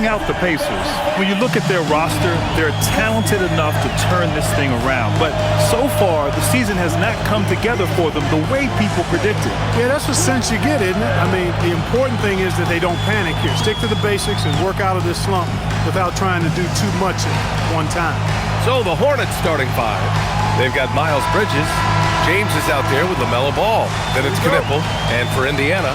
closing out the Pacers, when you look at their roster, they're talented enough to turn this thing around. But so far, the season has not come together for them the way people predicted. Yeah, that's what sense you get, isn't it? I mean, the important thing is that they don't panic here. Stick to the basics and work out of this slump without trying to do too much at one time. So the Hornets starting five. They've got Miles Bridges. James is out there with LaMelo Ball. Then it's Knipple. And for Indiana,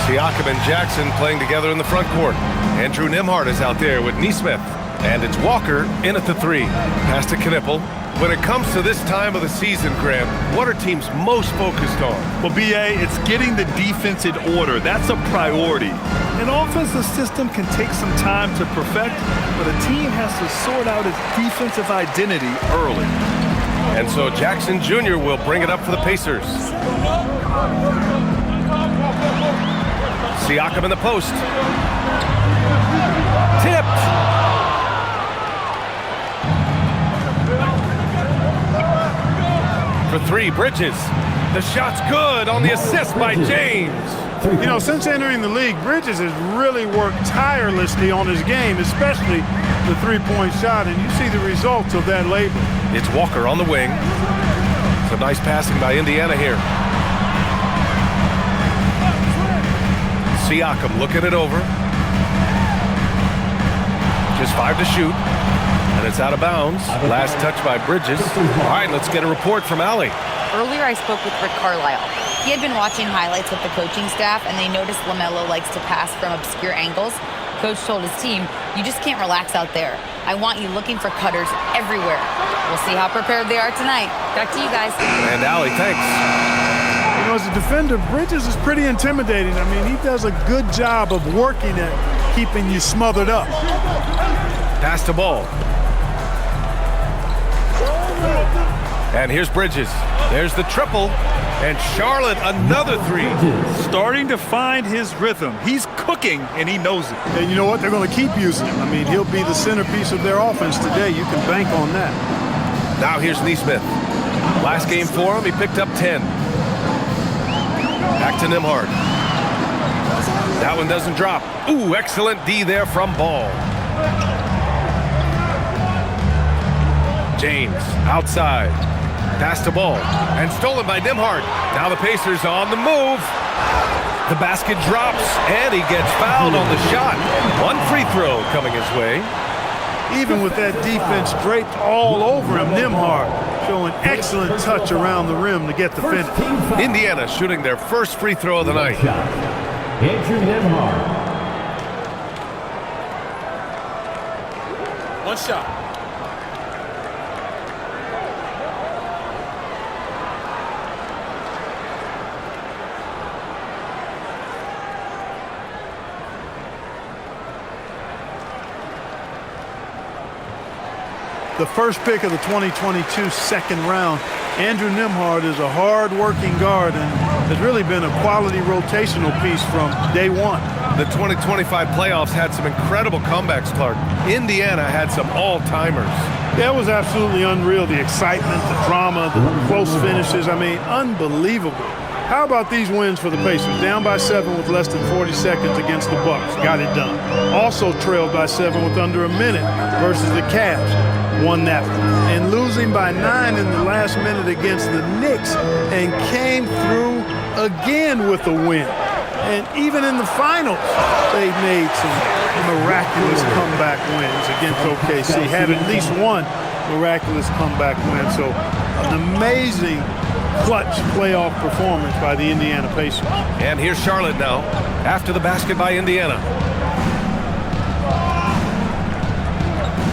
Siakam and Jackson playing together in the front court. Andrew Nembhard is out there with Nesmith. And it's Walker in at the three. Pass to Knipple. When it comes to this time of the season, Graham, what are teams most focused on? Well, B.A., it's getting the defense in order. That's a priority. An offensive system can take some time to perfect, but a team has to sort out its defensive identity early. And so Jackson Jr. will bring it up for the Pacers. Siakam in the post. Tipped. For three, Bridges. The shot's good on the assist by James. You know, since entering the league, Bridges has really worked tirelessly on his game, especially the three-point shot, and you see the results of that labor. It's Walker on the wing. Some nice passing by Indiana here. Siakam looking it over. Just 5 to shoot. And it's out of bounds. Last touch by Bridges. All right, let's get a report from Allie. Earlier, I spoke with Rick Carlisle. He had been watching highlights with the coaching staff, and they noticed LaMelo likes to pass from obscure angles. Coach told his team, you just can't relax out there. I want you looking for cutters everywhere. We'll see how prepared they are tonight. Back to you guys. And Allie, thanks. You know, as a defender, Bridges is pretty intimidating. I mean, he does a good job of working at keeping you smothered up. Pass the ball. And here's Bridges. There's the triple. And Charlotte, another three. Starting to find his rhythm. He's cooking, and he knows it. And you know what? They're going to keep using him. I mean, he'll be the centerpiece of their offense today. You can bank on that. Now here's Nesmith. Last game for him, he picked up 10. Back to Nembhard. That one doesn't drop. Ooh, excellent D there from Ball. James, outside. Pass the ball. And stolen by Nembhard. Now the Pacers on the move. The basket drops, and he gets fouled on the shot. One free throw coming his way. Even with that defense draped all over him, Nembhard showing excellent touch around the rim to get the finish. Indiana shooting their first free throw of the night. Andrew Nembhard. One shot. The first pick of the 2022 second round, Andrew Nembhard is a hard-working guard and has really been a quality rotational piece from day one. The 2025 playoffs had some incredible comebacks, Clark. Indiana had some all-timers. That was absolutely unreal. The excitement, the drama, the close finishes. I mean, unbelievable. How about these wins for the Pacers? Down by 7 with less than 40 seconds against the Bucks. Got it done. Also trailed by 7 with under a minute versus the Cavs. Won that one. And losing by 9 in the last minute against the Knicks and came through again with a win. And even in the finals, they made some miraculous comeback wins against OKC. Had at least one miraculous comeback win. So an amazing clutch playoff performance by the Indiana Pacers. And here's Charlotte now, after the basket by Indiana.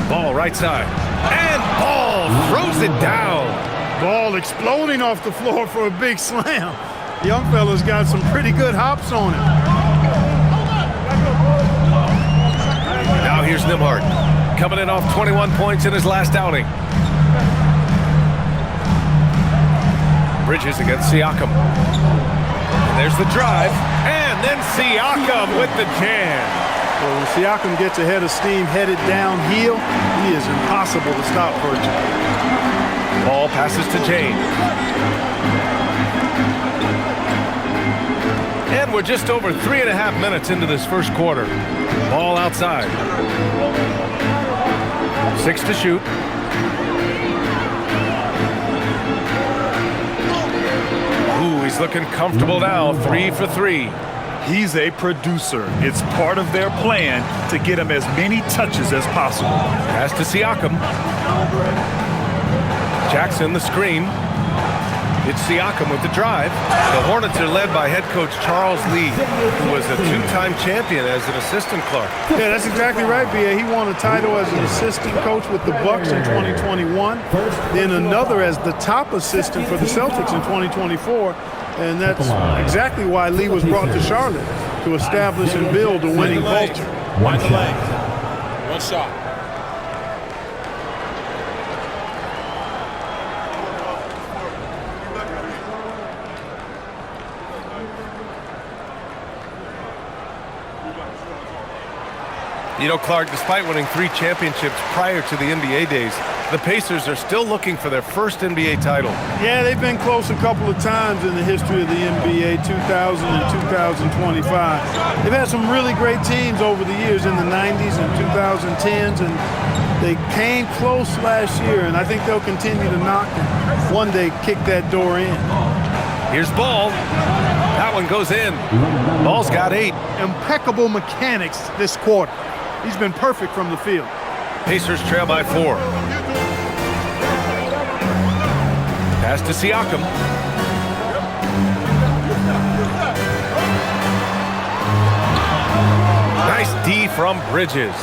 Ball right side. And Ball throws it down. Ball exploding off the floor for a big slam. Young fella's got some pretty good hops on him. Now here's Nembhard, coming in off 21 points in his last outing. Bridges against Siakam. And there's the drive. And then Siakam with the jam. Well, when Siakam gets ahead of steam, headed downhill, he is impossible to stop virtually. Ball passes to James. And we're just over 3.5 minutes into this first quarter. Ball outside. 6 to shoot. Ooh, he's looking comfortable now. 3 for 3. He's a producer. It's part of their plan to get him as many touches as possible. Pass to Siakam. Jackson, the screen. It's Siakam with the drive. The Hornets are led by head coach Charles Lee, who was a 2-time champion as an assistant, Clark. Yeah, that's exactly right, B.A. He won a title as an assistant coach with the Bucks in 2021, then another as the top assistant for the Celtics in 2024, and that's exactly why Lee was brought to Charlotte, to establish and build a winning culture. One shot. One shot. You know, Clark, despite winning 3 championships prior to the NBA days, the Pacers are still looking for their first NBA title. Yeah, they've been close a couple of times in the history of the NBA, 2000 and 2025. They've had some really great teams over the years in the 90s and 2010s, and they came close last year, and I think they'll continue to knock and one day kick that door in. Here's Ball. That one goes in. Ball's got 8. Impeccable mechanics this quarter. He's been perfect from the field. Pacers trail by 4. Pass to Siakam. Nice D from Bridges.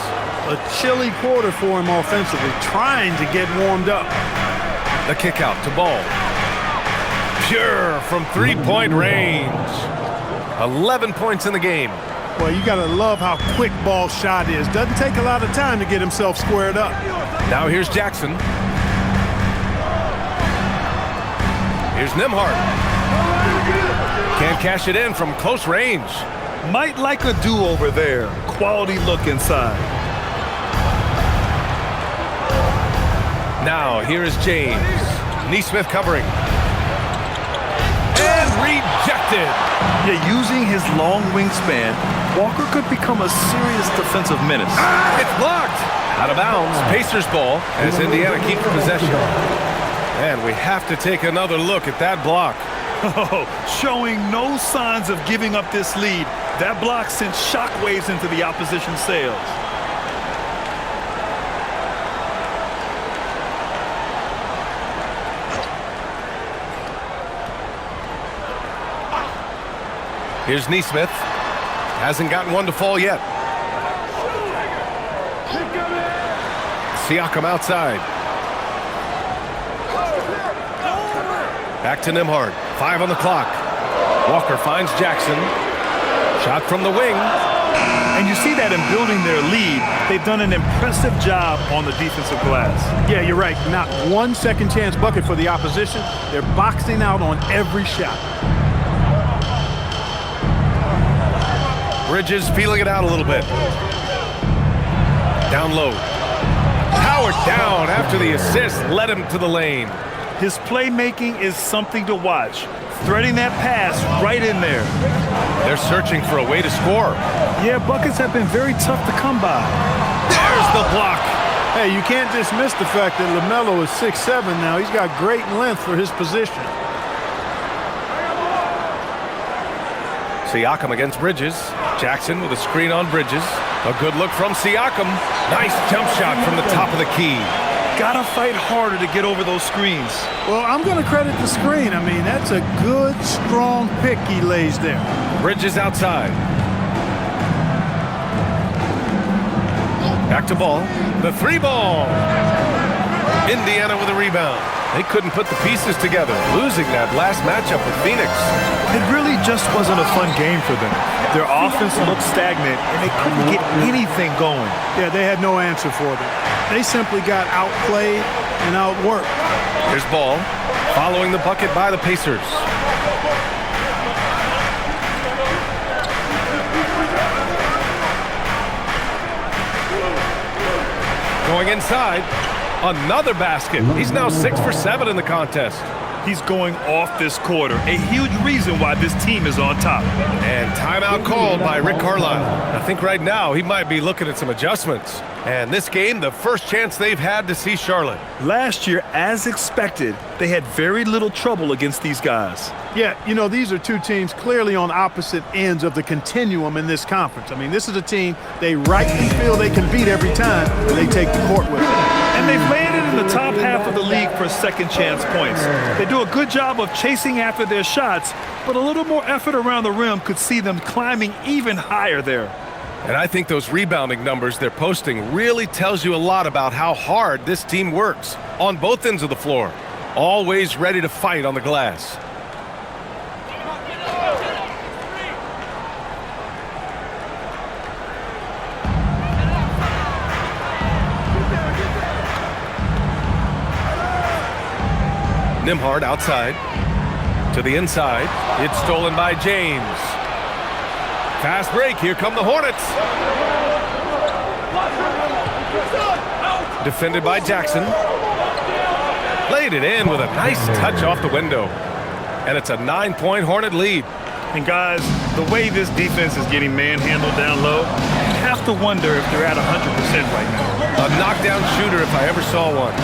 A chilly quarter for him offensively, trying to get warmed up. The kick out to Ball. Pure from 3-point range. 11 points in the game. Well, you got to love how quick Ball's shot is. Doesn't take a lot of time to get himself squared up. Now here's Jackson. Here's Nembhard. Can't cash it in from close range. Might like a do-over there. Quality look inside. Now here is James. Nesmith covering. And rejected. Yeah, using his long wingspan, Walker could become a serious defensive menace. It's blocked. Out of bounds. Pacers ball as Indiana keeps possession. And we have to take another look at that block. Oh, showing no signs of giving up this lead. That block sent shockwaves into the opposition sails. Here's Nesmith. Hasn't gotten one to fall yet. Siakam outside. Back to Nembhard. 5 on the clock. Walker finds Jackson. Shot from the wing. And you see that in building their lead, they've done an impressive job on the defensive glass. Yeah, you're right. Not one second chance bucket for the opposition. They're boxing out on every shot. Bridges feeling it out a little bit. Down low. Howard down after the assist led him to the lane. His playmaking is something to watch. Threading that pass right in there. They're searching for a way to score. Yeah, buckets have been very tough to come by. There's the block. Hey, you can't dismiss the fact that LaMelo is 6'7" now. He's got great length for his position. Siakam against Bridges. Jackson with a screen on Bridges. A good look from Siakam. Nice jump shot from the top of the key. Gotta fight harder to get over those screens. Well, I'm going to credit the screen. I mean, that's a good, strong pick he lays there. Bridges outside. Back to Ball. The 3 ball. Indiana with a rebound. They couldn't put the pieces together, losing that last matchup with Phoenix. It really just wasn't a fun game for them. Their offense looked stagnant, and they couldn't get anything going. Yeah, they had no answer for them. They simply got outplayed and outworked. Here's Ball, following the bucket by the Pacers. Going inside. Another basket. He's now 6 for 7 in the contest. He's going off this quarter. A huge reason why this team is on top. And timeout called by Rick Carlisle. I think right now he might be looking at some adjustments. And this game, the first chance they've had to see Charlotte. Last year, as expected, they had very little trouble against these guys. Yeah, you know, these are two teams clearly on opposite ends of the continuum in this conference. I mean, this is a team they rightly feel they can beat every time, and they take the court with them. And they've landed in the top half of the league for second chance points. They do a good job of chasing after their shots, but a little more effort around the rim could see them climbing even higher there. And I think those rebounding numbers they're posting really tells you a lot about how hard this team works on both ends of the floor. Always ready to fight on the glass. Nembhard outside to the inside. It's stolen by James. Fast break. Here come the Hornets. Defended by Jackson. Laid it in with a nice touch off the window. And it's a 9-point Hornet lead. And guys, the way this defense is getting manhandled down low, you have to wonder if they're at 100% right now. A knockdown shooter if I ever saw one.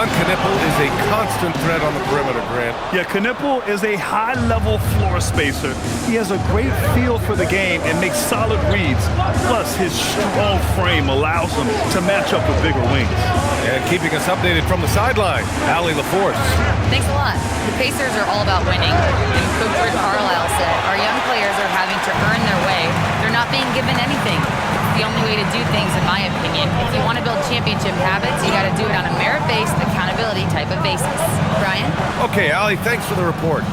Knipple is a constant threat on the perimeter, Grant. Yeah, Knipple is a high-level floor spacer. He has a great feel for the game and makes solid reads. Plus, his strong frame allows him to match up with bigger wings. And keeping us updated from the sideline, Allie LaForce. Thanks a lot. The Pacers are all about winning. And Coach Rick Carlisle said, our young players are having to earn their way. They're not being given anything. It's the only way to do things, in my opinion. If you want to build championship habits, you got to do it on a merit-based, accountability type of basis. Brian? Okay, Allie, thanks for the report.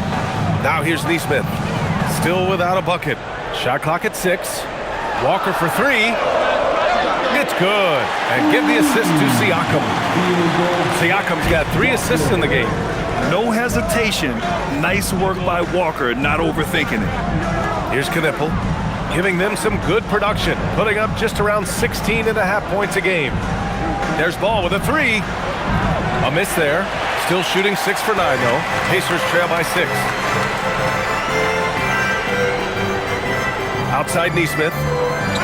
Now here's Neesmith. Still without a bucket. Shot clock at 6. Walker for 3. It's good. And give the assist to Siakam. Siakam's got 3 assists in the game. No hesitation. Nice work by Walker, not overthinking it. Here's Knipple, giving them some good production, putting up just around 16.5 points a game. There's Ball with a 3. A miss there. Still shooting 6 for 9, though. Pacers trail by 6. Outside Neesmith.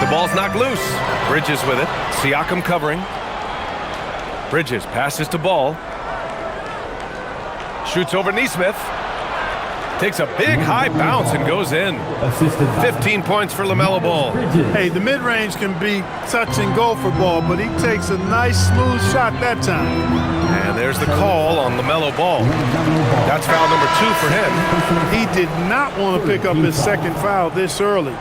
The ball's knocked loose. Bridges with it. Siakam covering. Bridges passes to Ball. Shoots over Neesmith. Takes a big high bounce and goes in. 15 points for LaMelo Ball. Hey, the mid-range can be touch and go for Ball, but he takes a nice smooth shot that time. And there's the call on LaMelo Ball. That's foul number 2 for him. He did not want to pick up his second foul this early.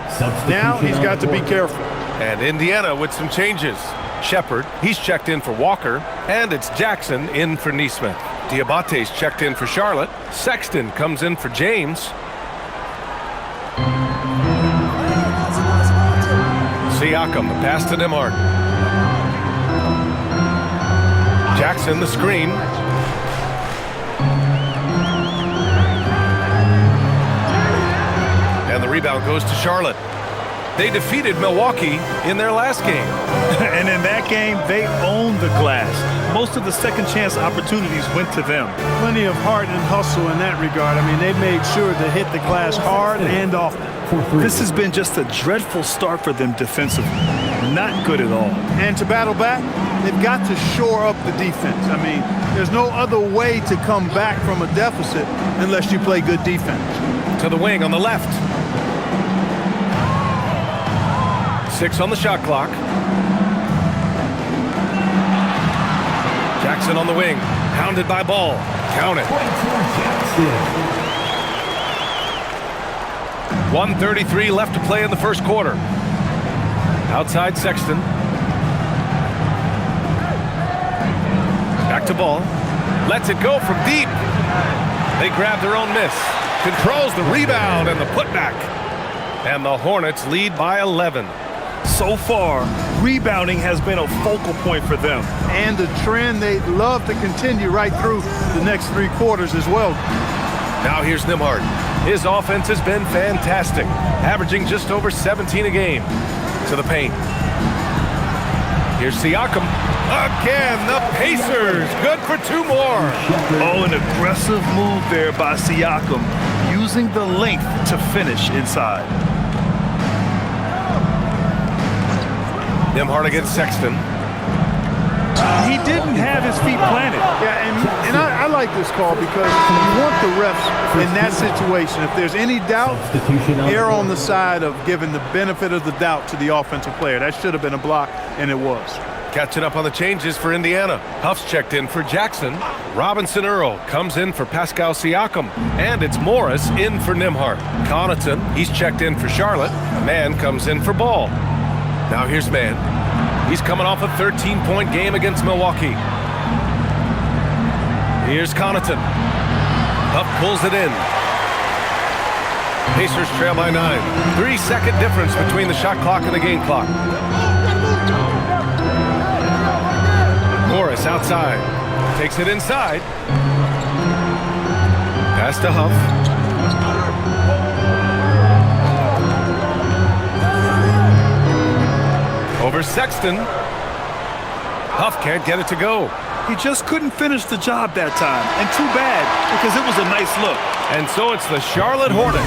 Now he's got to be careful. And Indiana with some changes. Shepard, he's checked in for Walker, and it's Jackson in for Neesmith. Diabate's checked in for Charlotte. Sexton comes in for James. Siakam, the pass to Nembhard. Jackson, the screen. And the rebound goes to Charlotte. They defeated Milwaukee in their last game. And in that game, they owned the glass. Most of the second chance opportunities went to them. Plenty of heart and hustle in that regard. I mean, they made sure to hit the glass hard and often. This has been just a dreadful start for them defensively. Not good at all. And to battle back, they've got to shore up the defense. I mean, there's no other way to come back from a deficit unless you play good defense. To the wing on the left. 6 on the shot clock. Jackson on the wing, hounded by Ball. Count it. 1:33 left to play in the first quarter. Outside Sexton. Back to Ball. Lets it go from deep. They grab their own miss. Controls the rebound and the putback. And the Hornets lead by 11. So far, rebounding has been a focal point for them. And a trend they'd love to continue right through the next 3 quarters as well. Now here's Nembhard. His offense has been fantastic, averaging just over 17 a game. To the paint. Here's Siakam. Again, the Pacers. Good for 2 more. Oh, an aggressive move there by Siakam, using the length to finish inside. Nembhard against Sexton. He didn't have his feet planted. Yeah, and I like this call because you want the refs in that situation. If there's any doubt, err on the side of giving the benefit of the doubt to the offensive player. That should have been a block, and it was. Catching up on the changes for Indiana. Huff's checked in for Jackson. Robinson Earl comes in for Pascal Siakam. And it's Morris in for Nembhard. Connaughton, he's checked in for Charlotte. Mann comes in for Ball. Now here's Mann. He's coming off a 13-point game against Milwaukee. Here's Connaughton. Huff pulls it in. Pacers trail by 9. 3-second difference between the shot clock and the game clock. Morris outside. Takes it inside. Pass to Huff. Over Sexton. Huff can't get it to go. He just couldn't finish the job that time, and too bad, because it was a nice look. And so it's the Charlotte Hornets.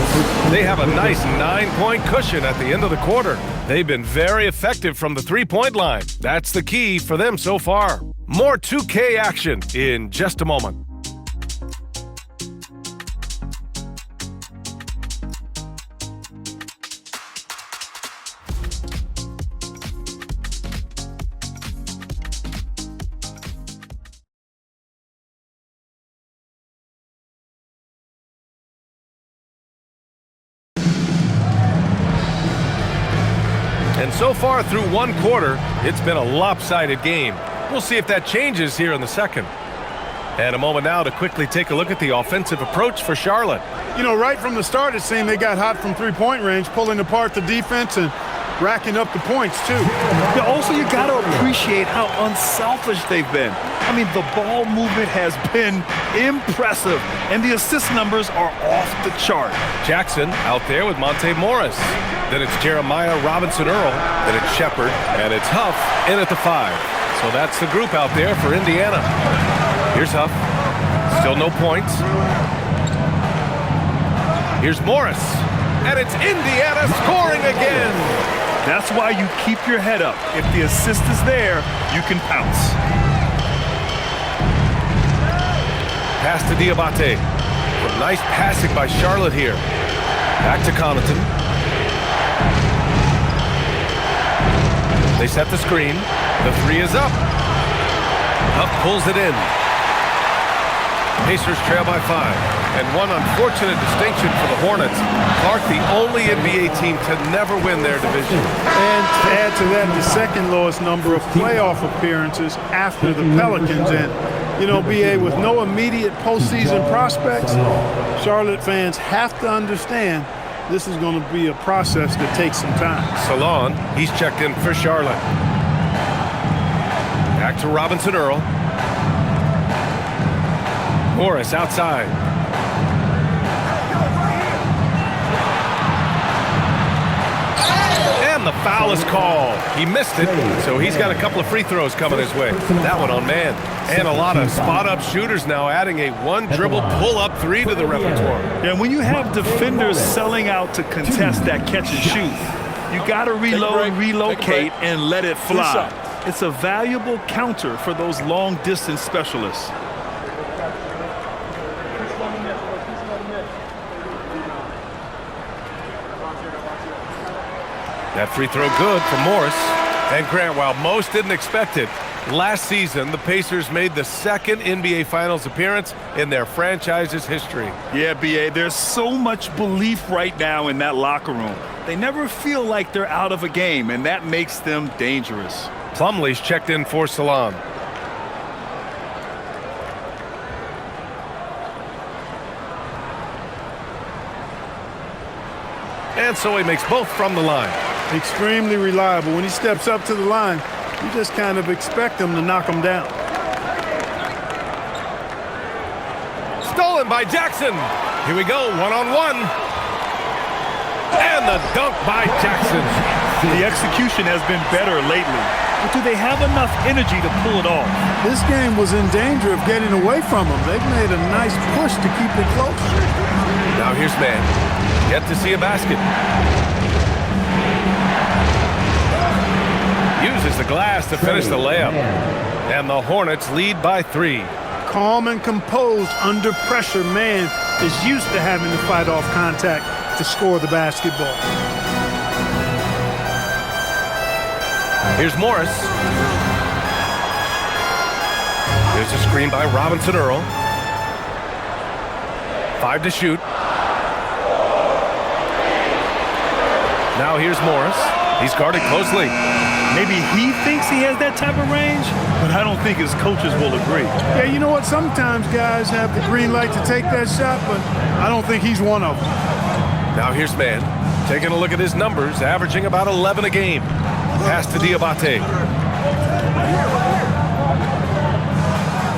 They have a nice 9-point cushion at the end of the quarter. They've been very effective from the 3-point line. That's the key for them so far. More 2K action in just a moment. And so far through 1 quarter, it's been a lopsided game. We'll see if that changes here in the second. And a moment now to quickly take a look at the offensive approach for Charlotte. You know, right from the start, it seemed they got hot from 3-point range, pulling apart the defense and racking up the points, too. Yeah, also, you got to appreciate how unselfish they've been. I mean, the ball movement has been impressive, and the assist numbers are off the chart. Jackson out there with Monte Morris. Then it's Jeremiah Robinson Earl. Then it's Shepard. And it's Huff in at the 5. So that's the group out there for Indiana. Here's Huff. Still no points. Here's Morris. And it's Indiana scoring again. That's why you keep your head up. If the assist is there, you can pounce. Pass to Diabate. Nice passing by Charlotte here. Back to Connaughton. They set the screen. The 3 is up. Huff pulls it in. Pacers trail by 5. And one unfortunate distinction for the Hornets. Clark, the only NBA team to never win their division. And to add to that, the second lowest number of playoff appearances after the Pelicans. And, you know, BA, with no immediate postseason prospects, Charlotte fans have to understand this is going to be a process that takes some time. Salon, he's checked in for Charlotte. Back to Robinson Earl. Morris outside. And the foul is called. He missed it, so he's got a couple of free throws coming his way. That one on Mann. And a lot of spot-up shooters now adding a one-dribble pull-up 3 to the repertoire. And when you have defenders selling out to contest that catch and shoot, you got to reload, relocate, and let it fly. It's a valuable counter for those long-distance specialists. That free throw good for Morris. And Grant, while most didn't expect it, last season the Pacers made the second NBA Finals appearance in their franchise's history. Yeah, B.A., there's so much belief right now in that locker room. They never feel like they're out of a game, and that makes them dangerous. Plumlee's checked in for Salon. And so he makes both from the line. Extremely reliable. When he steps up to the line, you just kind of expect him to knock him down. Stolen by Jackson. Here we go, one-on-one. And the dunk by Jackson. The execution has been better lately. but do they have enough energy to pull it off? This game was in danger of getting away from them. They've made a nice push to keep it close. Now here's man. Yet to see a basket. Uses the glass to finish the layup. And the Hornets lead by 3. Calm and composed under pressure. Man is used to having to fight off contact to score the basketball. Here's Morris. There's a screen by Robinson Earl. 5 to shoot. Now here's Morris. He's guarded closely. Maybe he thinks he has that type of range, but I don't think his coaches will agree. Yeah, you know what? Sometimes guys have the green light to take that shot, but I don't think he's one of them. Now here's man. Taking a look at his numbers, averaging about 11 a game. Pass to Diabate.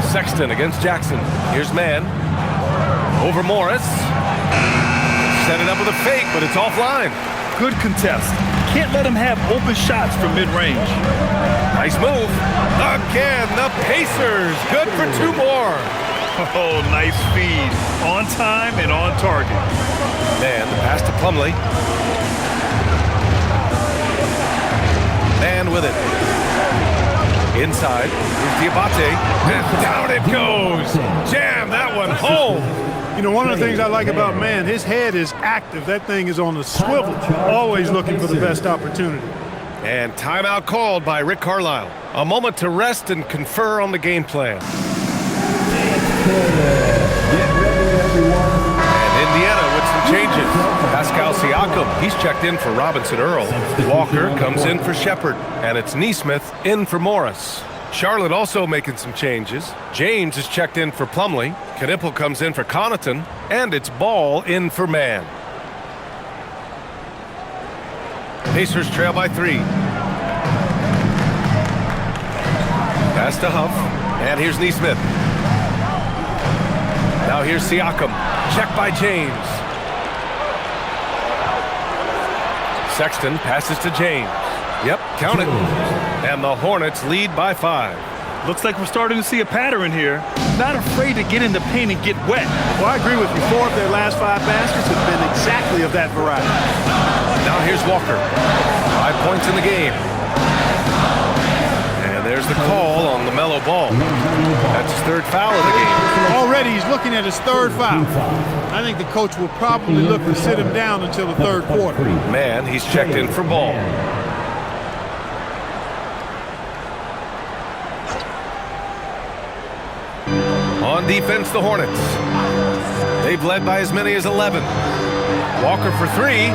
Sexton against Jackson. Here's man. Over Morris. Set it up with a fake, but it's offline. Good contest. Can't let him have open shots from mid-range. Nice move. Again, the Pacers. Good for 2 more. Oh, nice feed. On time and on target. Man, the pass to Plumlee. Man with it. Inside. Here's Diabate. And down it goes. Jam that one home. You know, one of the things I like about man, his head is active. That thing is on the swivel, always looking for the best opportunity. And timeout called by Rick Carlisle. A moment to rest and confer on the game plan. And Indiana with some changes. Pascal Siakam, he's checked in for Robinson Earl. Walker comes in for Shepard. And it's Nesmith in for Morris. Charlotte also making some changes. James is checked in for Plumlee. Knipple comes in for Connaughton. And it's Ball in for Mann. Pacers trail by 3. Pass to Huff. And here's Nesmith. Now here's Siakam. Check by James. Sexton passes to James. Yep, count it. And the Hornets lead by 5. Looks like we're starting to see a pattern here. Not afraid to get in the paint and get wet. Well, I agree with you. 4 of their last 5 baskets have been exactly of that variety. Now here's Walker. 5 points in the game. And there's the call on the LaMelo Ball. That's his 3rd foul of the game. Already he's looking at his 3rd foul. I think the coach will probably look to sit him down until the 3rd quarter. Man, he's checked in for Ball. On defense, the Hornets. They've led by as many as 11. Walker for 3.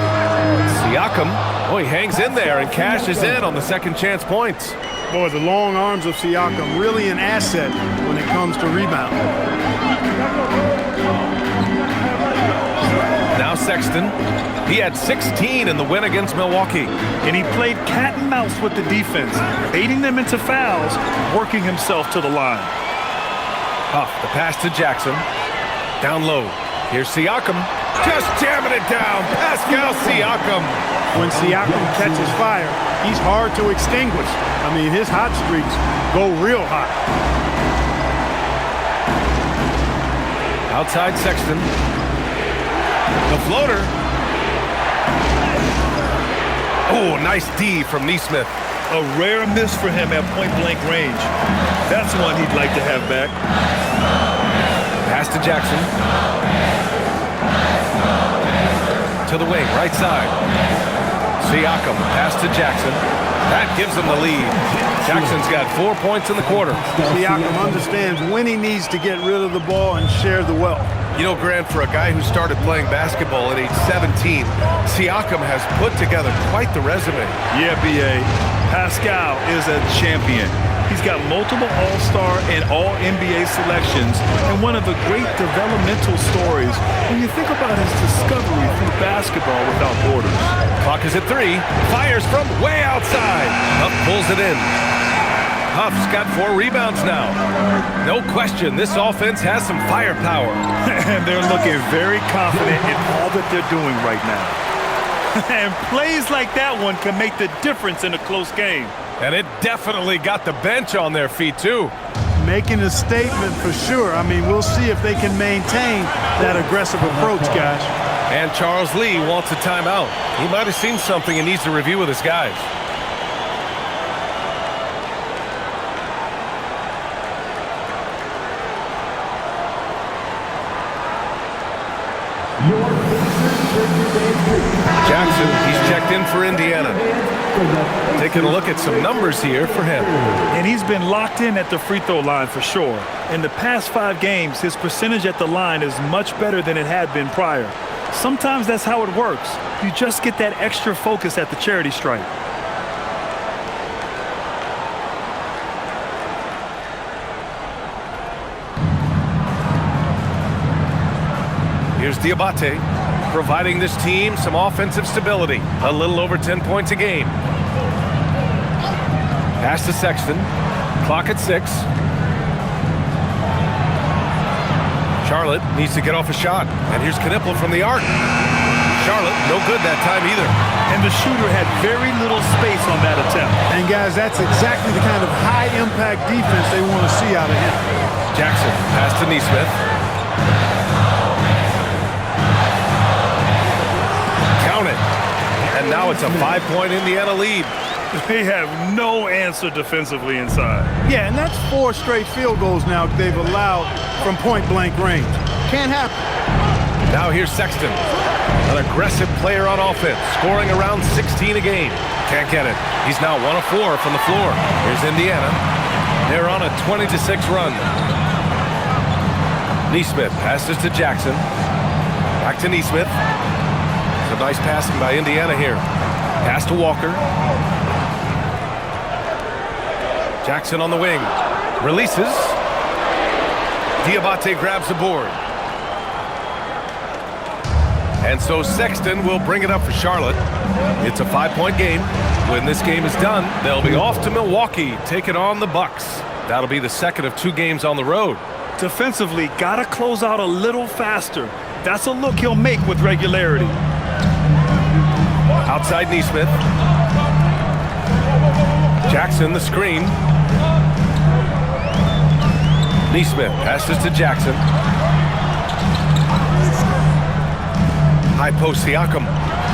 Siakam. Oh, he hangs in there and cashes in on the second chance points. Boy, the long arms of Siakam really an asset when it comes to rebounding. Now Sexton. He had 16 in the win against Milwaukee. And he played cat and mouse with the defense, baiting them into fouls, working himself to the line. Huff, the pass to Jackson. Down low. Here's Siakam. Just jamming it down. Pascal Siakam. When Siakam catches fire, he's hard to extinguish. I mean, his hot streaks go real hot. Outside Sexton. The floater. Oh, nice D from Nesmith. A rare miss for him at point-blank range. That's one he'd like to have back. Pass to Jackson. To the wing, right side. Siakam, pass to Jackson. That gives him the lead. Jackson's got 4 points in the quarter. Siakam understands when he needs to get rid of the ball and share the wealth. You know, Grant, for a guy who started playing basketball at age 17, Siakam has put together quite the resume. Yeah, B.A. Pascal is a champion. He's got multiple All-Star and All-NBA selections, and one of the great developmental stories when you think about his discovery through basketball without borders. Clock is at 3. Fires from way outside. Huff pulls it in. Huff's got 4 rebounds now. No question, this offense has some firepower. And they're looking very confident in all that they're doing right now. And plays like that one can make the difference in a close game. And it definitely got the bench on their feet, too. Making a statement for sure. I mean, we'll see if they can maintain that aggressive approach, guys. And Charles Lee wants a timeout. He might have seen something and needs to review with his guys. Jackson, he's checked in for Indiana. Taking a look at some numbers here for him. And he's been locked in at the free throw line for sure. In the past 5 games, his percentage at the line is much better than it had been prior. Sometimes that's how it works. You just get that extra focus at the charity stripe. Here's Diabate, providing this team some offensive stability. A little over 10 points a game. Pass to Sexton. Clock at 6. Charlotte needs to get off a shot. And here's Knipple from the arc. Charlotte, no good that time either. And the shooter had very little space on that attempt. And, guys, that's exactly the kind of high-impact defense they want to see out of him. Jackson, pass to Nesmith. Count it. And now it's a 5-point Indiana lead. They have no answer defensively inside. Yeah, and that's 4 straight field goals now they've allowed from point-blank range. Can't happen. Now here's Sexton, an aggressive player on offense, scoring around 16 a game. Can't get it. He's now 1 of 4 from the floor. Here's Indiana. They're on a 20-6 run. Nesmith passes to Jackson. Back to Nesmith. It's a nice passing by Indiana here. Pass to Walker. Jackson on the wing. Releases. Diabate grabs the board. And so Sexton will bring it up for Charlotte. It's a 5-point game. When this game is done, they'll be off to Milwaukee, taking on the Bucks. That'll be the second of 2 games on the road. Defensively, got to close out a little faster. That's a look he'll make with regularity. Outside Nesmith. Jackson, the screen. Nesmith passes to Jackson. High post Siakam.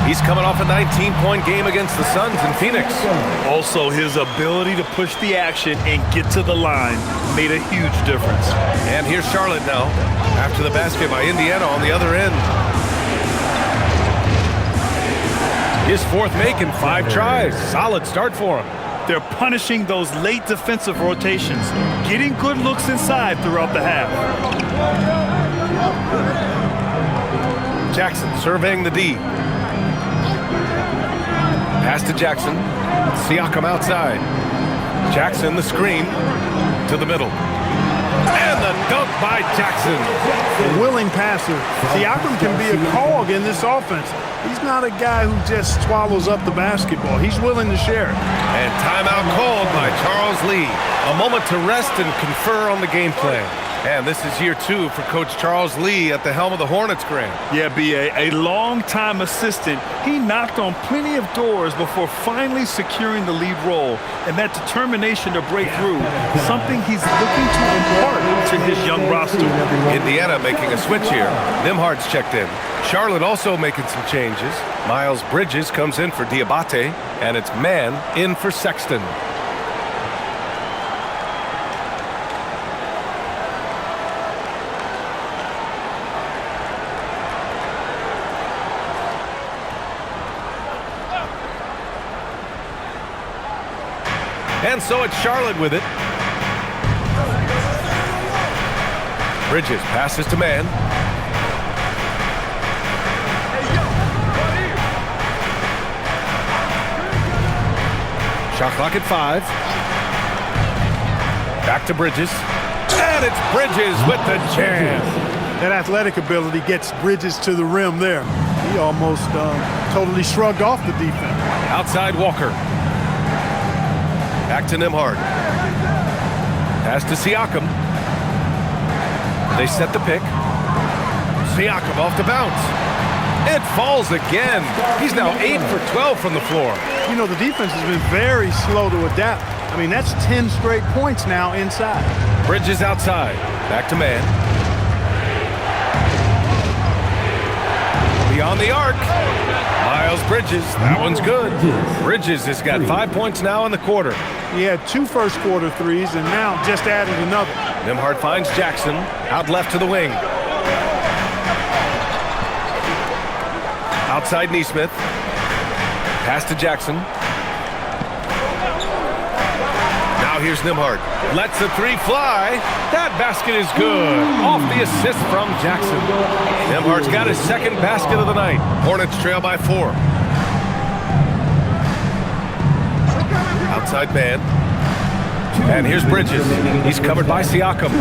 He's coming off a 19-point game against the Suns in Phoenix. Also, his ability to push the action and get to the line made a huge difference. And here's Charlotte now, after the basket by Indiana on the other end. His 4th make in 5 tries. Solid start for him. They're punishing those late defensive rotations, getting good looks inside throughout the half. Jackson surveying the D. Pass to Jackson. Siakam outside. Jackson the screen to the middle. And the dunk by Jackson. A willing passer. Siakam can be a cog in this offense. He's not a guy who just swallows up the basketball. He's willing to share it. And timeout called by Charles Lee. A moment to rest and confer on the game plan. And this is year 2 for Coach Charles Lee at the helm of the Hornets, Grant. Yeah, B.A., a long-time assistant. He knocked on plenty of doors before finally securing the lead role. And that determination to break through, something he's looking to impart to his young roster. Indiana making a switch here. Nembhard's checked in. Charlotte also making some changes. Miles Bridges comes in for Diabate, and it's man in for Sexton. And so it's Charlotte with it. Bridges passes to man. Shot clock at 5. Back to Bridges. And it's Bridges with the jam. That athletic ability gets Bridges to the rim there. He almost totally shrugged off the defense. Outside Walker. Back to Nembhard. Pass to Siakam. They set the pick. Siakam off the bounce. It falls again. He's now 8 for 12 from the floor. You know, the defense has been very slow to adapt. I mean, that's 10 straight points now inside. Bridges outside. Back to man. Beyond the arc. Miles Bridges. That one's good. Bridges has got 5 points now in the quarter. He had 2 first-quarter threes and now just added another. Nembhard finds Jackson. Out left to the wing. Outside Nesmith. Pass to Jackson. Now here's Nembhard. Lets the three fly. That basket is good. Off the assist from Jackson. Nembhard's got his second basket of the night. Hornets trail by 4. Outside man. And here's Bridges. He's covered by Siakam.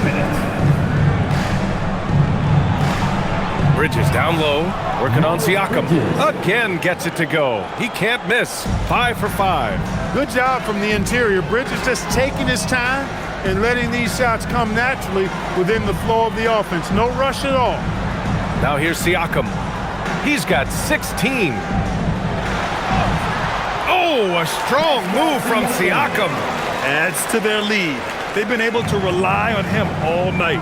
Bridges down low, working on Siakam. Again gets it to go. He can't miss. 5 for 5. Good job from the interior. Bridges just taking his time and letting these shots come naturally within the flow of the offense. No rush at all. Now here's Siakam. He's got 16. Oh, a strong move from Siakam. Adds to their lead. They've been able to rely on him all night.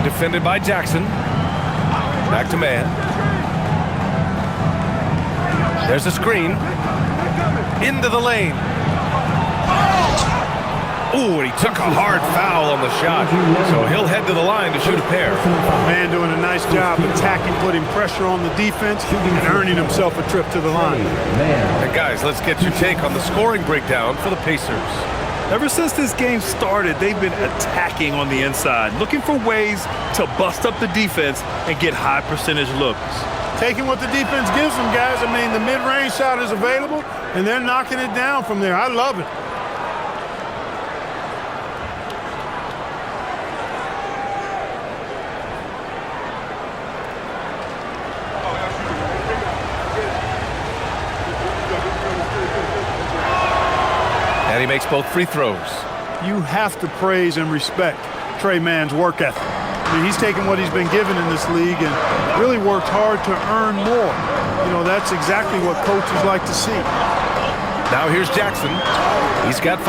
Defended by Jackson. Back to man. There's a screen. Into the lane. Ooh, and he took a hard foul on the shot. So he'll head to the line to shoot a pair. Man doing a nice job attacking, putting pressure on the defense, and earning himself a trip to the line. And guys, let's get your take on the scoring breakdown for the Pacers. Ever since this game started, they've been attacking on the inside, looking for ways to bust up the defense and get high percentage looks. Taking what the defense gives them, guys. I mean, the mid-range shot is available, and they're knocking it down from there. I love it. And he makes both free throws. You have to praise and respect Tre Mann's work ethic. I mean, he's taken what he's been given in this league and really worked hard to earn more. You know, that's exactly what coaches like to see. Now here's Jackson. He's got 5.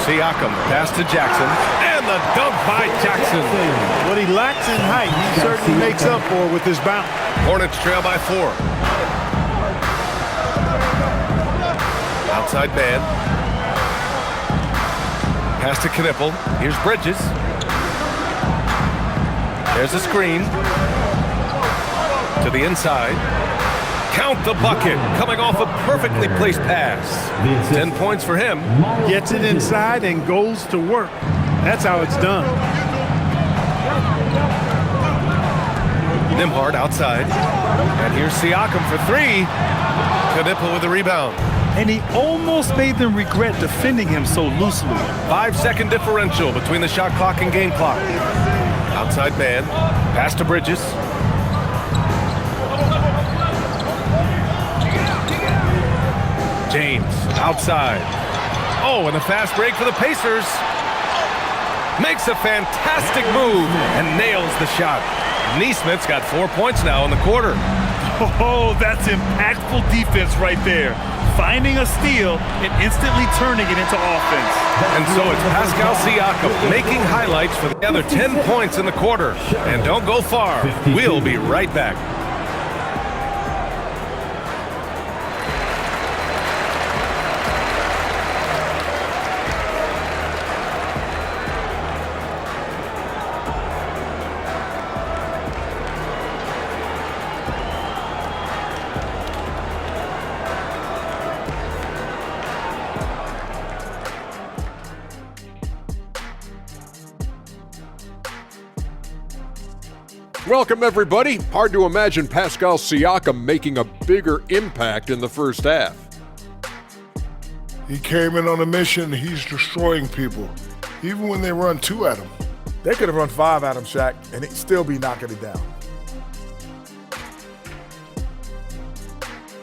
Siakam pass to Jackson. And the dunk by Jackson. What he lacks in height, he certainly makes up for with his bounce. Hornets trail by 4. Outside man. Pass to Knipple. Here's Bridges. There's a screen. To the inside. Count the bucket. Coming off a perfectly placed pass. 10 points for him. Gets it inside and goes to work. That's how it's done. Nembhard outside. And here's Siakam for 3. Knipple with the rebound. And he almost made them regret defending him so loosely. 5-second differential between the shot clock and game clock. Outside man. Pass to Bridges. James outside. Oh, and a fast break for the Pacers. Makes a fantastic move and nails the shot. Nesmith's got 4 points now in the quarter. Oh, that's impactful defense right there. Finding a steal and instantly turning it into offense. And so it's Pascal Siakam making highlights for the other 10 points in the quarter. And don't go far. We'll be right back. Welcome, everybody. Hard to imagine Pascal Siakam making a bigger impact in the first half. He came in on a mission. He's destroying people, even when they run 2 at him. They could have run 5 at him, Shaq, and he'd still be knocking it down.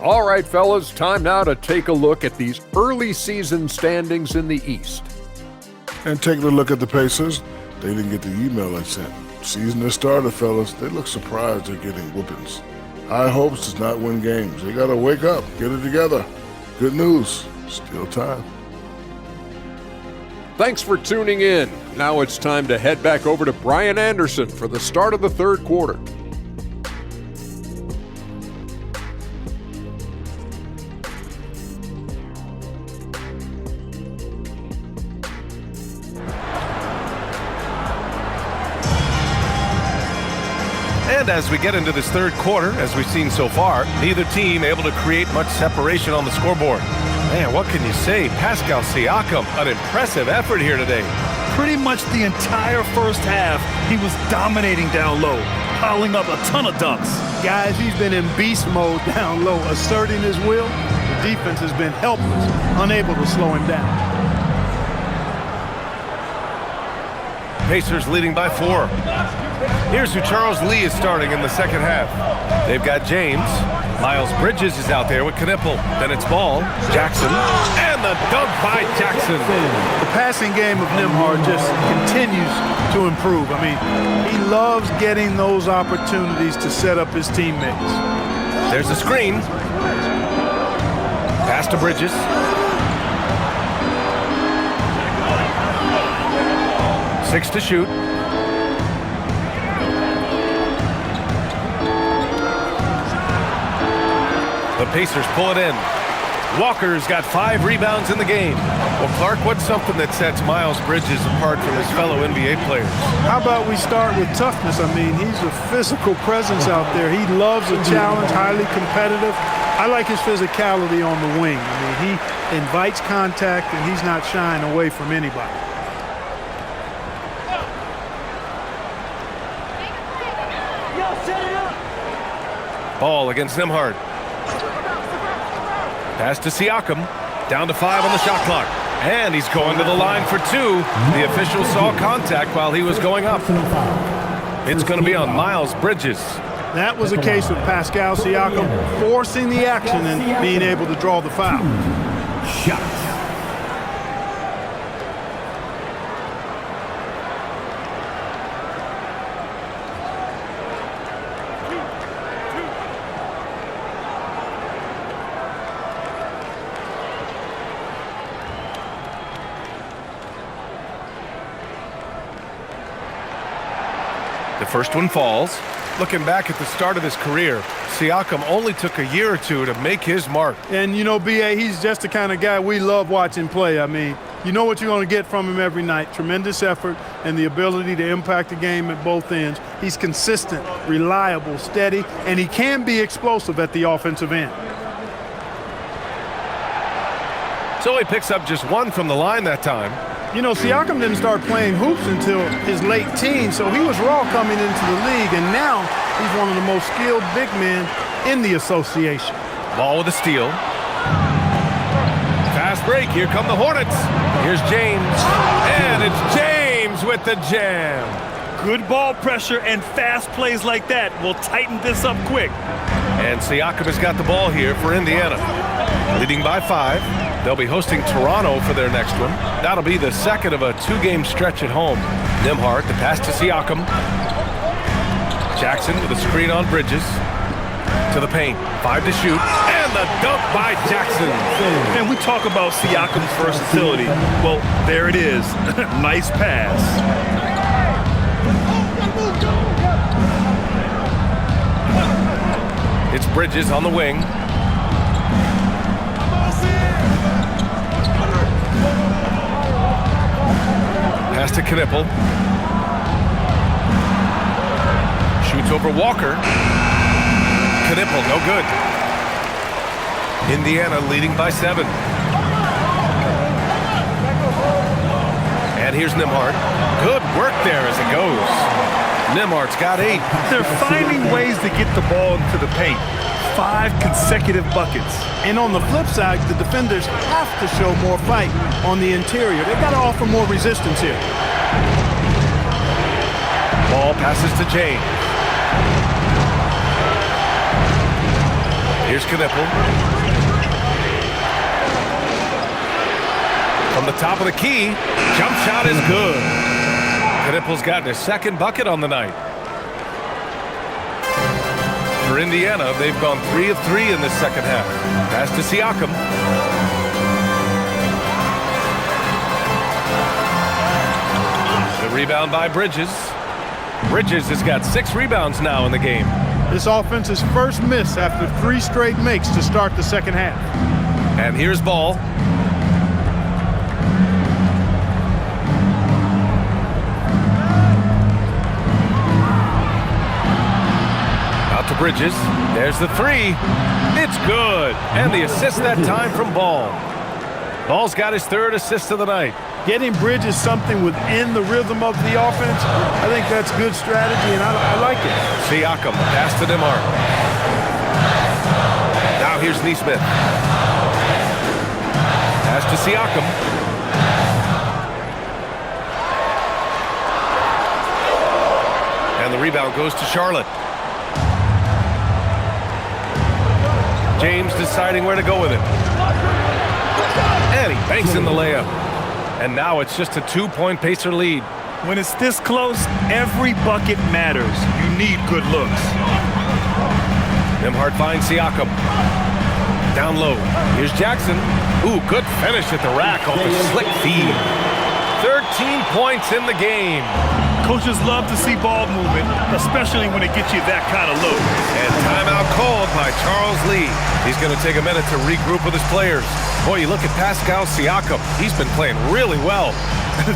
All right, fellas, time now to take a look at these early season standings in the East. And taking a look at the Pacers, they didn't get the email I sent. Season has started, fellas. They look surprised they're getting whoopings. High hopes does not win games. They gotta wake up, get it together. Good news, still time. Thanks for tuning in. Now it's time to head back over to Brian Anderson for the start of the third quarter. And as we get into this third quarter, as we've seen so far, neither team able to create much separation on the scoreboard. Man, what can you say? Pascal Siakam, an impressive effort here today. Pretty much the entire first half, he was dominating down low, piling up a ton of dunks. Guys, he's been in beast mode down low, asserting his will. The defense has been helpless, unable to slow him down. Pacers leading by 4. Here's who Charles Lee is starting in the second half. They've got James. Miles Bridges is out there with Knipple. Then it's Ball, Jackson, and the dunk by Jackson. The passing game of Nembhard just continues to improve. I mean, he loves getting those opportunities to set up his teammates. There's a screen. Pass to Bridges. Six to shoot. The Pacers pull it in. Walker's got 5 rebounds in the game. Well, Clark, what's something that sets Miles Bridges apart from his fellow NBA players? How about we start with toughness? I mean, he's a physical presence out there. He loves a challenge, highly competitive. I like his physicality on the wing. I mean, he invites contact, and he's not shying away from anybody. Ball against Nembhard. Pass to Siakam. Down to 5 on the shot clock. And he's going to the line for 2. The official saw contact while he was going up. It's going to be on Miles Bridges. That was a case of Pascal Siakam forcing the action and being able to draw the foul. Shots. The first one falls. Looking back at the start of his career, Siakam only took a year or 2 to make his mark. And, you know, B.A., he's just the kind of guy we love watching play. I mean, you know what you're going to get from him every night. Tremendous effort and the ability to impact the game at both ends. He's consistent, reliable, steady, and he can be explosive at the offensive end. So he picks up just 1 from the line that time. You know, Siakam didn't start playing hoops until his late teens, so he was raw coming into the league, and now he's one of the most skilled big men in the association. Ball with a steal. Fast break. Here come the Hornets. Here's James. And it's James with the jam. Good ball pressure and fast plays like that will tighten this up quick. And Siakam has got the ball here for Indiana. Leading by 5. They'll be hosting Toronto for their next one. That'll be the second of a 2-game stretch at home. Nembhard, the pass to Siakam. Jackson with a screen on Bridges. To the paint. 5 to shoot. And the dunk by Jackson. And we talk about Siakam's versatility. Well, there it is. Nice pass. It's Bridges on the wing. Pass to Knipple. Shoots over Walker. Knipple, no good. Indiana leading by 7. And here's Nembhard. Good work there as it goes. Nembhard's got 8. They're finding ways to get the ball into the paint. 5 consecutive buckets. And on the flip side, the defenders have to show more fight on the interior. They've got to offer more resistance here. Ball passes to James. Here's Knipple. From the top of the key, jump shot is good. Knipple's gotten his second bucket on the night. For Indiana, they've gone 3 of 3 in this second half. Pass to Siakam. The rebound by Bridges. Bridges has got 6 rebounds now in the game. This offense's first miss after 3 straight makes to start the second half. And here's Ball. Out to Bridges. There's the 3. It's good. And the assist that time from Ball. Ball's got his 3rd assist of the night. Getting Bridges something within the rhythm of the offense, I think that's good strategy, and I like it. Siakam, pass to Nembhard. Now here's Nesmith. Pass to Siakam. And the rebound goes to Charlotte. James deciding where to go with it. And he banks in the layup. And now it's just a 2-point Pacer lead. When it's this close, every bucket matters. You need good looks. Nembhard finds Siakam. Down low. Here's Jackson. Ooh, good finish at the rack off the slick feed. 13 points in the game. Coaches love to see ball movement, especially when it gets you that kind of look. And timeout called by Charles Lee. He's going to take a minute to regroup with his players. Boy, you look at Pascal Siakam. He's been playing really well.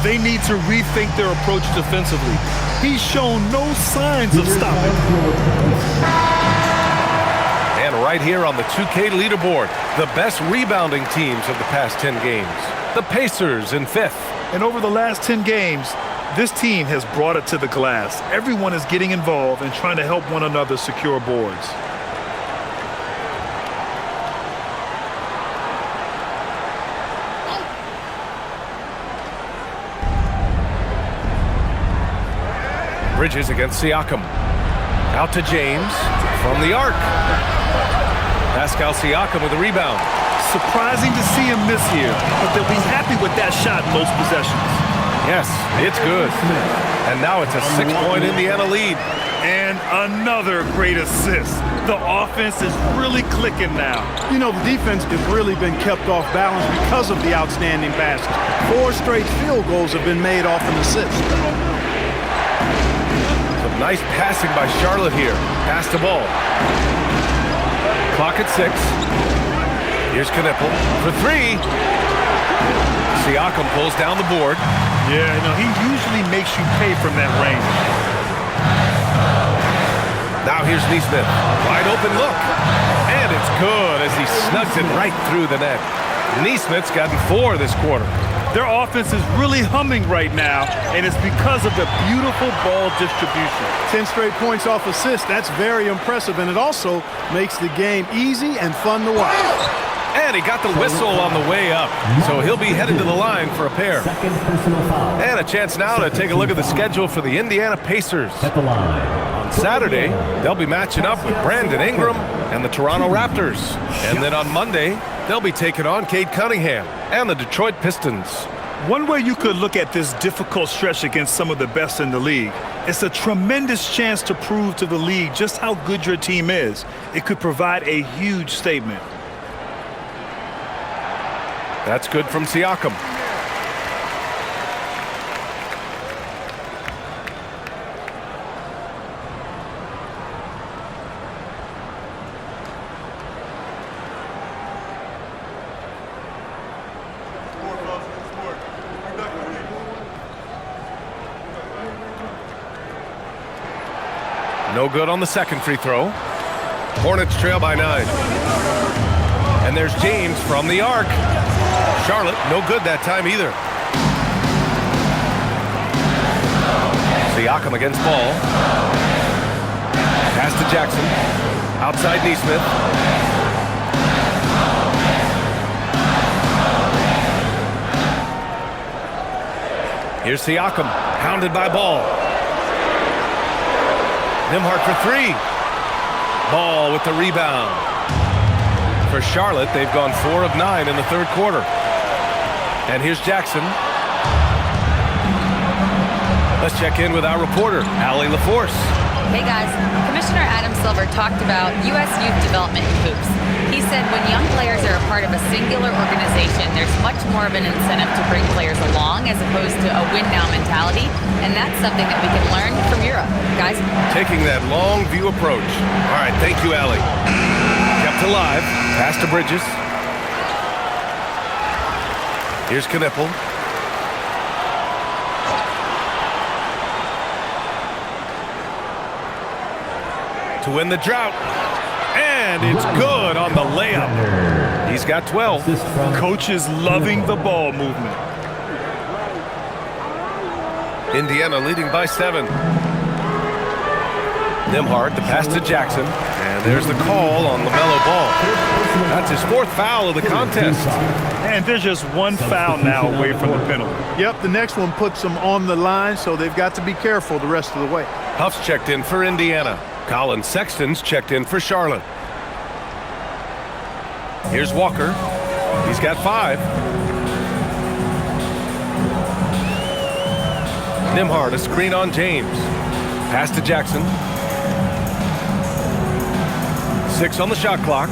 They need to rethink their approach defensively. He's shown no signs of stopping. And right here on the 2K leaderboard, the best rebounding teams of the past 10 games. The Pacers in 5th. And over the last 10 games, this team has brought it to the glass. Everyone is getting involved and trying to help one another secure boards. Bridges against Siakam. Out to James from the arc. Pascal Siakam with a rebound. Surprising to see him miss here, but they'll be happy with that shot most possessions. Yes, it's good. And now it's a 6-point Indiana lead. And another great assist. The offense is really clicking now. You know, the defense has really been kept off balance because of the outstanding passes. 4 straight field goals have been made off an assist. Some nice passing by Charlotte here. Pass the ball. Clock at 6. Here's Kniple for 3. Siakam pulls down the board. Yeah, no, he usually makes you pay from that range. Now here's Nesmith. Wide open look. And it's good as he snugs it right through the net. Nesmith's gotten 4 this quarter. Their offense is really humming right now, and it's because of the beautiful ball distribution. 10 straight points off assists. That's very impressive, and it also makes the game easy and fun to watch. And he got the whistle on the way up, so he'll be headed to the line for a pair. And a chance now to take a look at the schedule for the Indiana Pacers. On Saturday, they'll be matching up with Brandon Ingram and the Toronto Raptors. And then on Monday, they'll be taking on Cade Cunningham and the Detroit Pistons. One way you could look at this difficult stretch against some of the best in the league, it's a tremendous chance to prove to the league just how good your team is. It could provide a huge statement. That's good from Siakam. No good on the second free throw. Hornets trail by 9. And there's James from the arc. Charlotte, no good that time either. Siakam against Ball. Pass to Jackson. Outside Nesmith. Here's Siakam, pounded by Ball. Nembhard for 3. Ball with the rebound. For Charlotte, they've gone 4 of 9 in the third quarter. And here's Jackson. Let's check in with our reporter, Allie LaForce. Hey guys, Commissioner Adam Silver talked about U.S. youth development in hoops. He said when young players are a part of a singular organization, there's much more of an incentive to bring players along as opposed to a win-now mentality, and that's something that we can learn from Europe. Guys? Taking that long view approach. All right, thank you, Allie. Kept alive. Pass to Bridges. Here's Knipple. To win the drought. And it's good on the layup. He's got 12. Coach is loving the ball movement. Indiana leading by 7. Nembhard, the pass to Jackson. And there's the call on LaMelo Ball. That's his 4th foul of the contest. And there's just one foul now away from the penalty. Yep, the next one puts them on the line, so they've got to be careful the rest of the way. Huff's checked in for Indiana. Colin Sexton's checked in for Charlotte. Here's Walker. He's got 5. Nembhard, a screen on James. Pass to Jackson. 6 on the shot clock.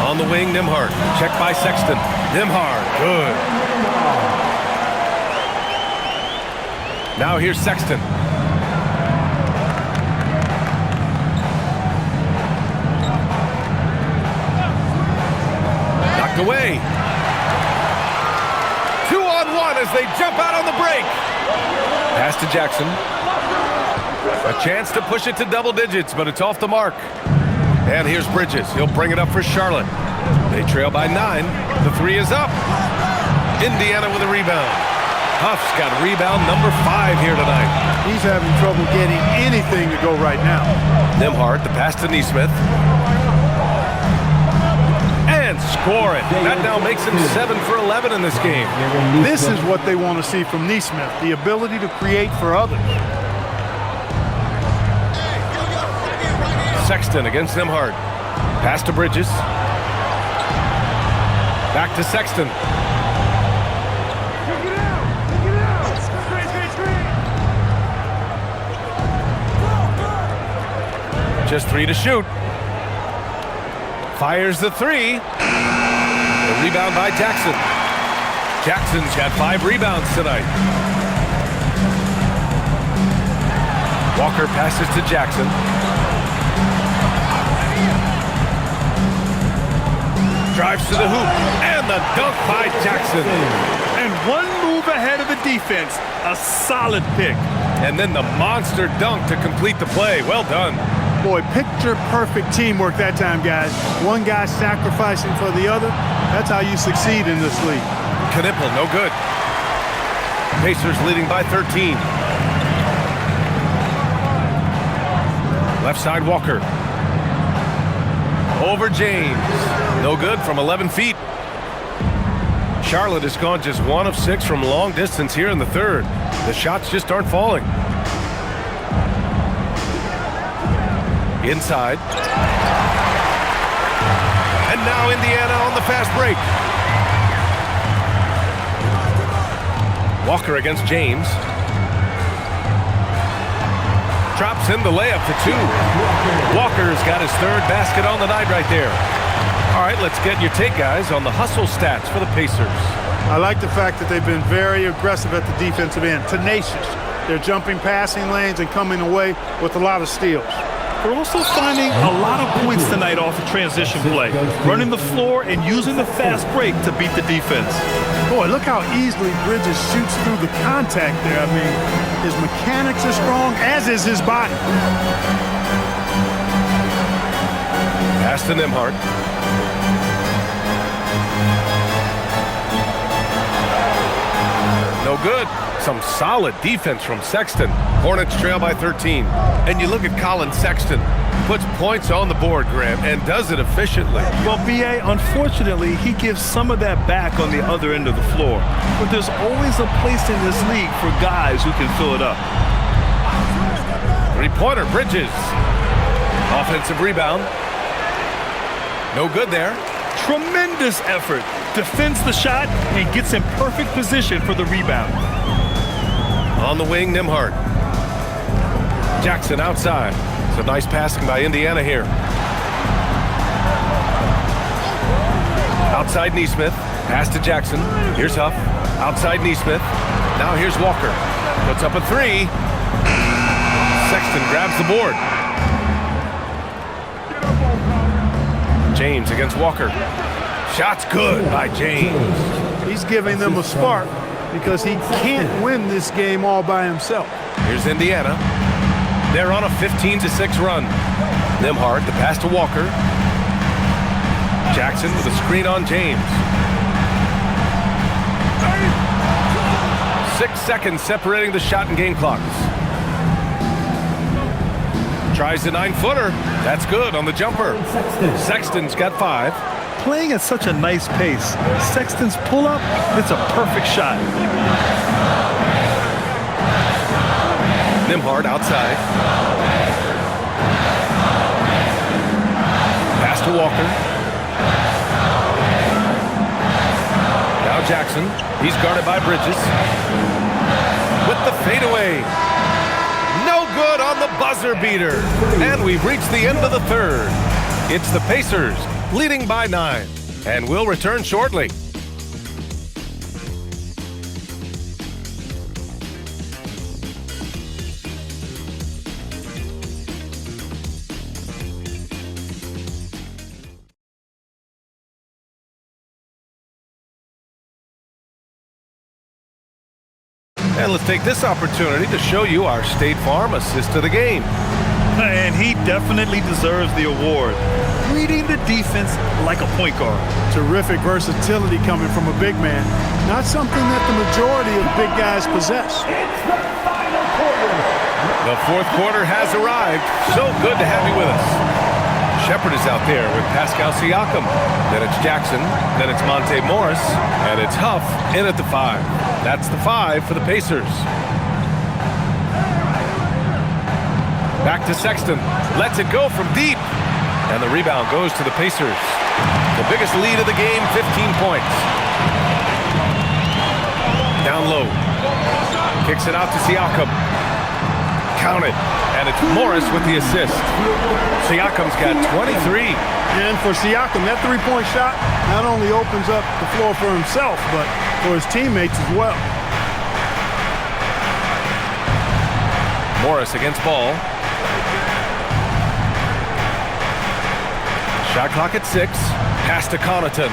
On the wing, Nembhard. Checked by Sexton. Nembhard, good. Now here's Sexton. Knocked away. 2-on-1 as they jump out on the break. Pass to Jackson. A chance to push it to double digits, but it's off the mark. And here's Bridges. He'll bring it up for Charlotte. They trail by 9. The 3 is up. Indiana with a rebound. Huff's got rebound number 5 here tonight. He's having trouble getting anything to go right now. Nembhard, the pass to Nesmith. And score it. That now makes him 7 for 11 in this game. This is what they want to see from Nesmith, the ability to create for others. Sexton against Nembhard. Pass to Bridges. Back to Sexton. Just 3 to shoot. Fires the 3. The rebound by Jackson. Jackson's got 5 rebounds tonight. Walker passes to Jackson. Drives to the hoop. And the dunk by Jackson. And one move ahead of the defense. A solid pick. And then the monster dunk to complete the play. Well done. Boy, picture-perfect teamwork that time, guys. One guy sacrificing for the other. That's how you succeed in this league. Knipple, no good. Pacers leading by 13. Left side, Walker. Over James. No good from 11 feet. Charlotte has gone just 1 of 6 from long distance here in the 3rd. The shots just aren't falling. Inside. And now Indiana on the fast break. Walker against James. Drops in the layup for 2. Walker's got his 3rd basket on the night right there. All right, let's get your take, guys, on the hustle stats for the Pacers. I like the fact that they've been very aggressive at the defensive end, tenacious. They're jumping passing lanes and coming away with a lot of steals. We're also finding a lot of points tonight off of transition play, running the floor and using the fast break to beat the defense. Boy, look how easily Bridges shoots through the contact there. I mean, his mechanics are strong, as is his body. Pass to Nembhard. No good. Some solid defense from Sexton. Hornets trail by 13. And you look at Colin Sexton. Puts points on the board, Graham, and does it efficiently. Well, B.A., unfortunately, he gives some of that back on the other end of the floor. But there's always a place in this league for guys who can fill it up. 3-pointer, Bridges. Offensive rebound. No good there. Tremendous effort. Defends the shot and gets in perfect position for the rebound. On the wing, Nembhard. Jackson outside. It's a nice passing by Indiana here. Outside Nesmith. Pass to Jackson. Here's Huff. Outside Nesmith. Now here's Walker. Puts up a three. Sexton grabs the board. James against Walker. Shot's good by James. He's giving them a spark because he can't win this game all by himself. Here's Indiana. They're on a 15-6 run. Nembhard, the pass to Walker. Jackson with a screen on James. 6 seconds separating the shot and game clocks. Tries the 9-footer. That's good on the jumper. Sexton's got 5. Playing at such a nice pace, Sexton's pull-up, it's a perfect shot. Nembhard outside. Pass to Walker. Now Jackson. He's guarded by Bridges. With the fadeaway. No good on the buzzer beater. And we've reached the end of the third. It's the Pacers leading by 9. And we'll return shortly. And let's take this opportunity to show you our State Farm assist of the game. And he definitely deserves the award. Reading the defense like a point guard. Terrific versatility coming from a big man. Not something that the majority of big guys possess. The fourth quarter has arrived. So good to have you with us. Shepherd is out there with Pascal Siakam. Then it's Jackson. Then it's Monte Morris. And it's Huff in at the 5. That's the 5 for the Pacers. Back to Sexton. Lets it go from deep. And the rebound goes to the Pacers. The biggest lead of the game, 15 points. Down low. Kicks it out to Siakam. Count it. And it's Morris with the assist. Siakam's got 23. And for Siakam, that three-point shot not only opens up the floor for himself, but for his teammates as well. Morris against Ball. Shot clock at 6. Pass to Connaughton.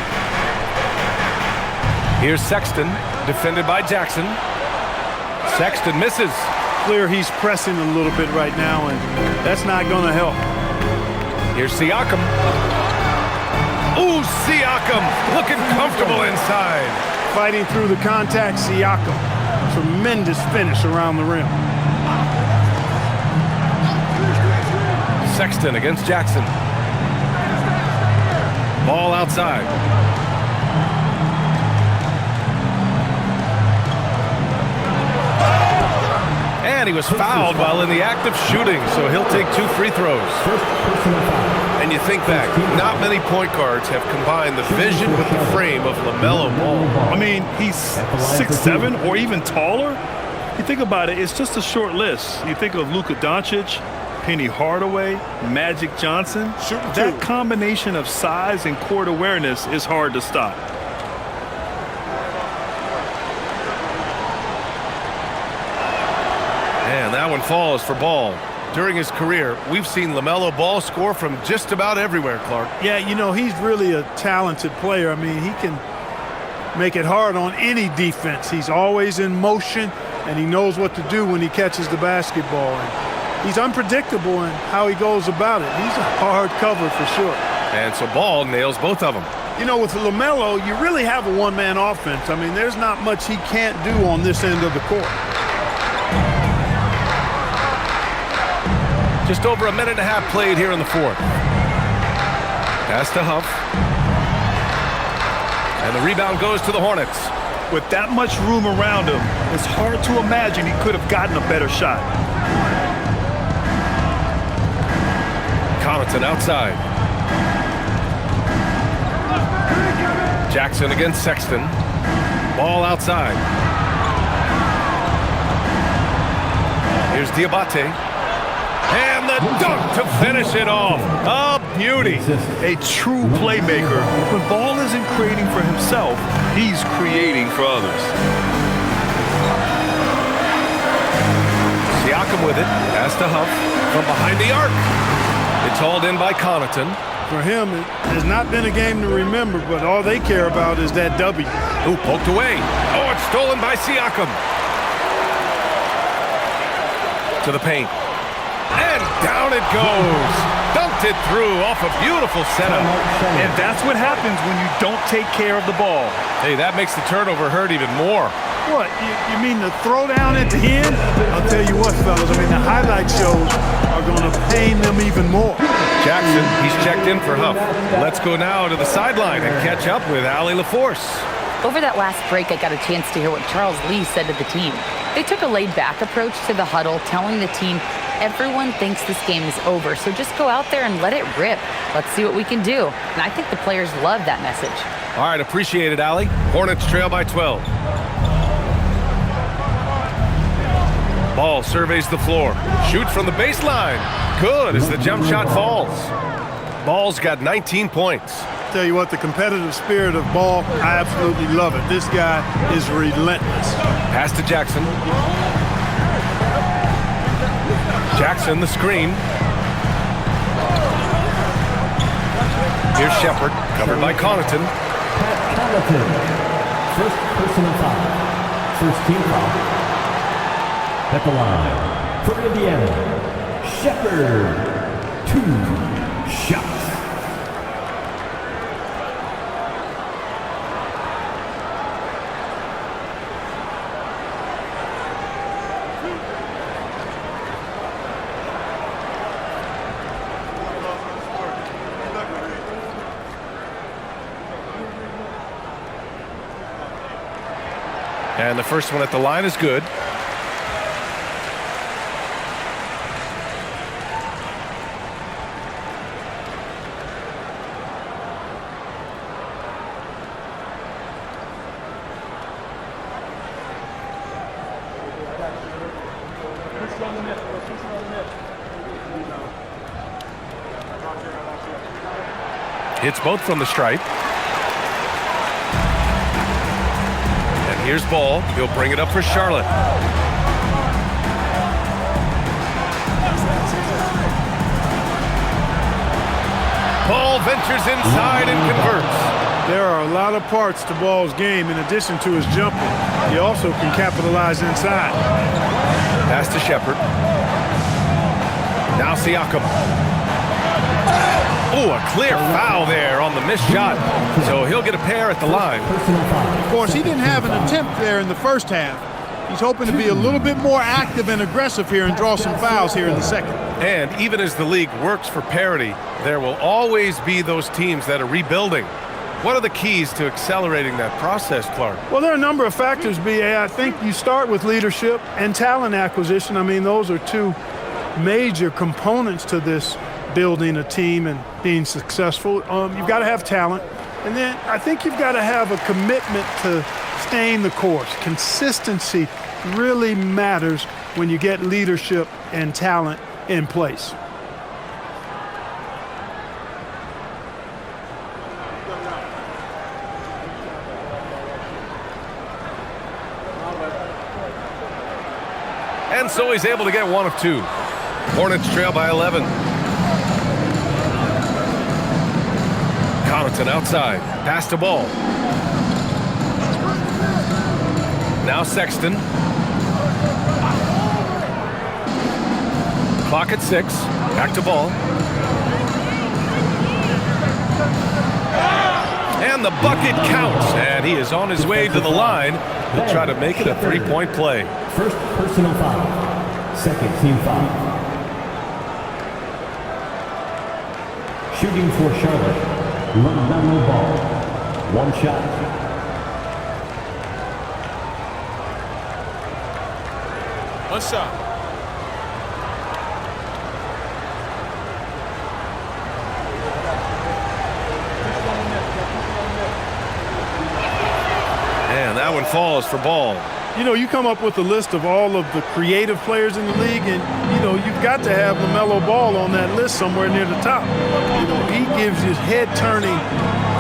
Here's Sexton, defended by Jackson. Sexton misses. Clear he's pressing a little bit right now, and that's not going to help. Here's Siakam. Ooh, Siakam looking comfortable inside. Fighting through the contact, Siakam. Tremendous finish around the rim. Sexton against Jackson. Ball outside. And he was fouled while in the act of shooting, so he'll take 2 free throws. And you think back, not many point guards have combined the vision with the frame of LaMelo Ball. I mean, he's 6'7" or even taller. You think about it, it's just a short list. You think of Luka Doncic, Penny Hardaway, Magic Johnson. That combination of size and court awareness is hard to stop. And that one falls for Ball. During his career, we've seen LaMelo Ball score from just about everywhere, Clark. Yeah, you know, he's really a talented player. I mean, he can make it hard on any defense. He's always in motion, and he knows what to do when he catches the basketball. And he's unpredictable in how he goes about it. He's a hard cover for sure. And so Ball nails both of them. You know, with LaMelo, you really have a one-man offense. I mean, there's not much he can't do on this end of the court. Just over a minute and a half played here in the fourth. Pass to Huff. And the rebound goes to the Hornets. With that much room around him, it's hard to imagine he could have gotten a better shot. Connaughton outside. Jackson against Sexton. Ball outside. Here's Diabate. And the dunk to finish it off. A beauty. A true playmaker. When Ball isn't creating for himself, he's creating for others. Siakam with it. Pass to Huff from behind the arc. It's hauled in by Connaughton. For him, it has not been a game to remember, but all they care about is that W. Ooh, poked away. Oh, it's stolen by Siakam. To the paint. And down it goes. Dunked it through off a beautiful setup. And that's what happens when you don't take care of the ball. Hey, that makes the turnover hurt even more. What, you mean the throwdown at the end? I'll tell you what, fellas, I mean, the highlight shows are going to pain them even more. Jackson, he's checked in for Huff. Let's go now to the sideline and catch up with Allie LaForce. Over that last break, I got a chance to hear what Charles Lee said to the team. They took a laid-back approach to the huddle, telling the team, everyone thinks this game is over, so just go out there and let it rip. Let's see what we can do. And I think the players love that message. All right, appreciate it, Allie. Hornets trail by 12. Ball surveys the floor. Shoot from the baseline. Good as the jump shot falls. Ball's got 19 points. Tell you what, the competitive spirit of Ball, I absolutely love it. This guy is relentless. Pass to Jackson. Jackson, the screen. Here's Shepard, covered by Connaughton. Connaughton, first personal foul. First team foul. At the line, for Indiana, Shepard, 2 shots. And the first one at the line is good. Hits both from the stripe. And here's Ball. He'll bring it up for Charlotte. Ball ventures inside and converts. There are a lot of parts to Ball's game in addition to his jumper. He also can capitalize inside. Pass to Shepard. Now Siakam. Oh, a clear foul there on the missed shot. So he'll get a pair at the line. Of course, he didn't have an attempt there in the first half. He's hoping to be a little bit more active and aggressive here and draw some fouls here in the second. And even as the league works for parity, there will always be those teams that are rebuilding. What are the keys to accelerating that process, Clark? Well, there are a number of factors, B.A. I think you start with leadership and talent acquisition. I mean, those are two major components to this building a team and being successful. You've got to have talent. And then I think you've got to have a commitment to staying the course. Consistency really matters when you get leadership and talent in place. And so he's able to get one of two. Hornets trail by 11. Connaughton outside. Pass to Ball. Now Sexton. Clock at 6. Back to Ball. And the bucket counts. And he is on his way to the line to try to make it a three-point play. First personal foul. Second team foul. Shooting for Charlotte. LaMelo Ball. One shot. One shot. And that one falls for Ball. You know, you come up with a list of all of the creative players in the league, and, you know, you've got to have LaMelo Ball on that list somewhere near the top. You know, he gives his head-turning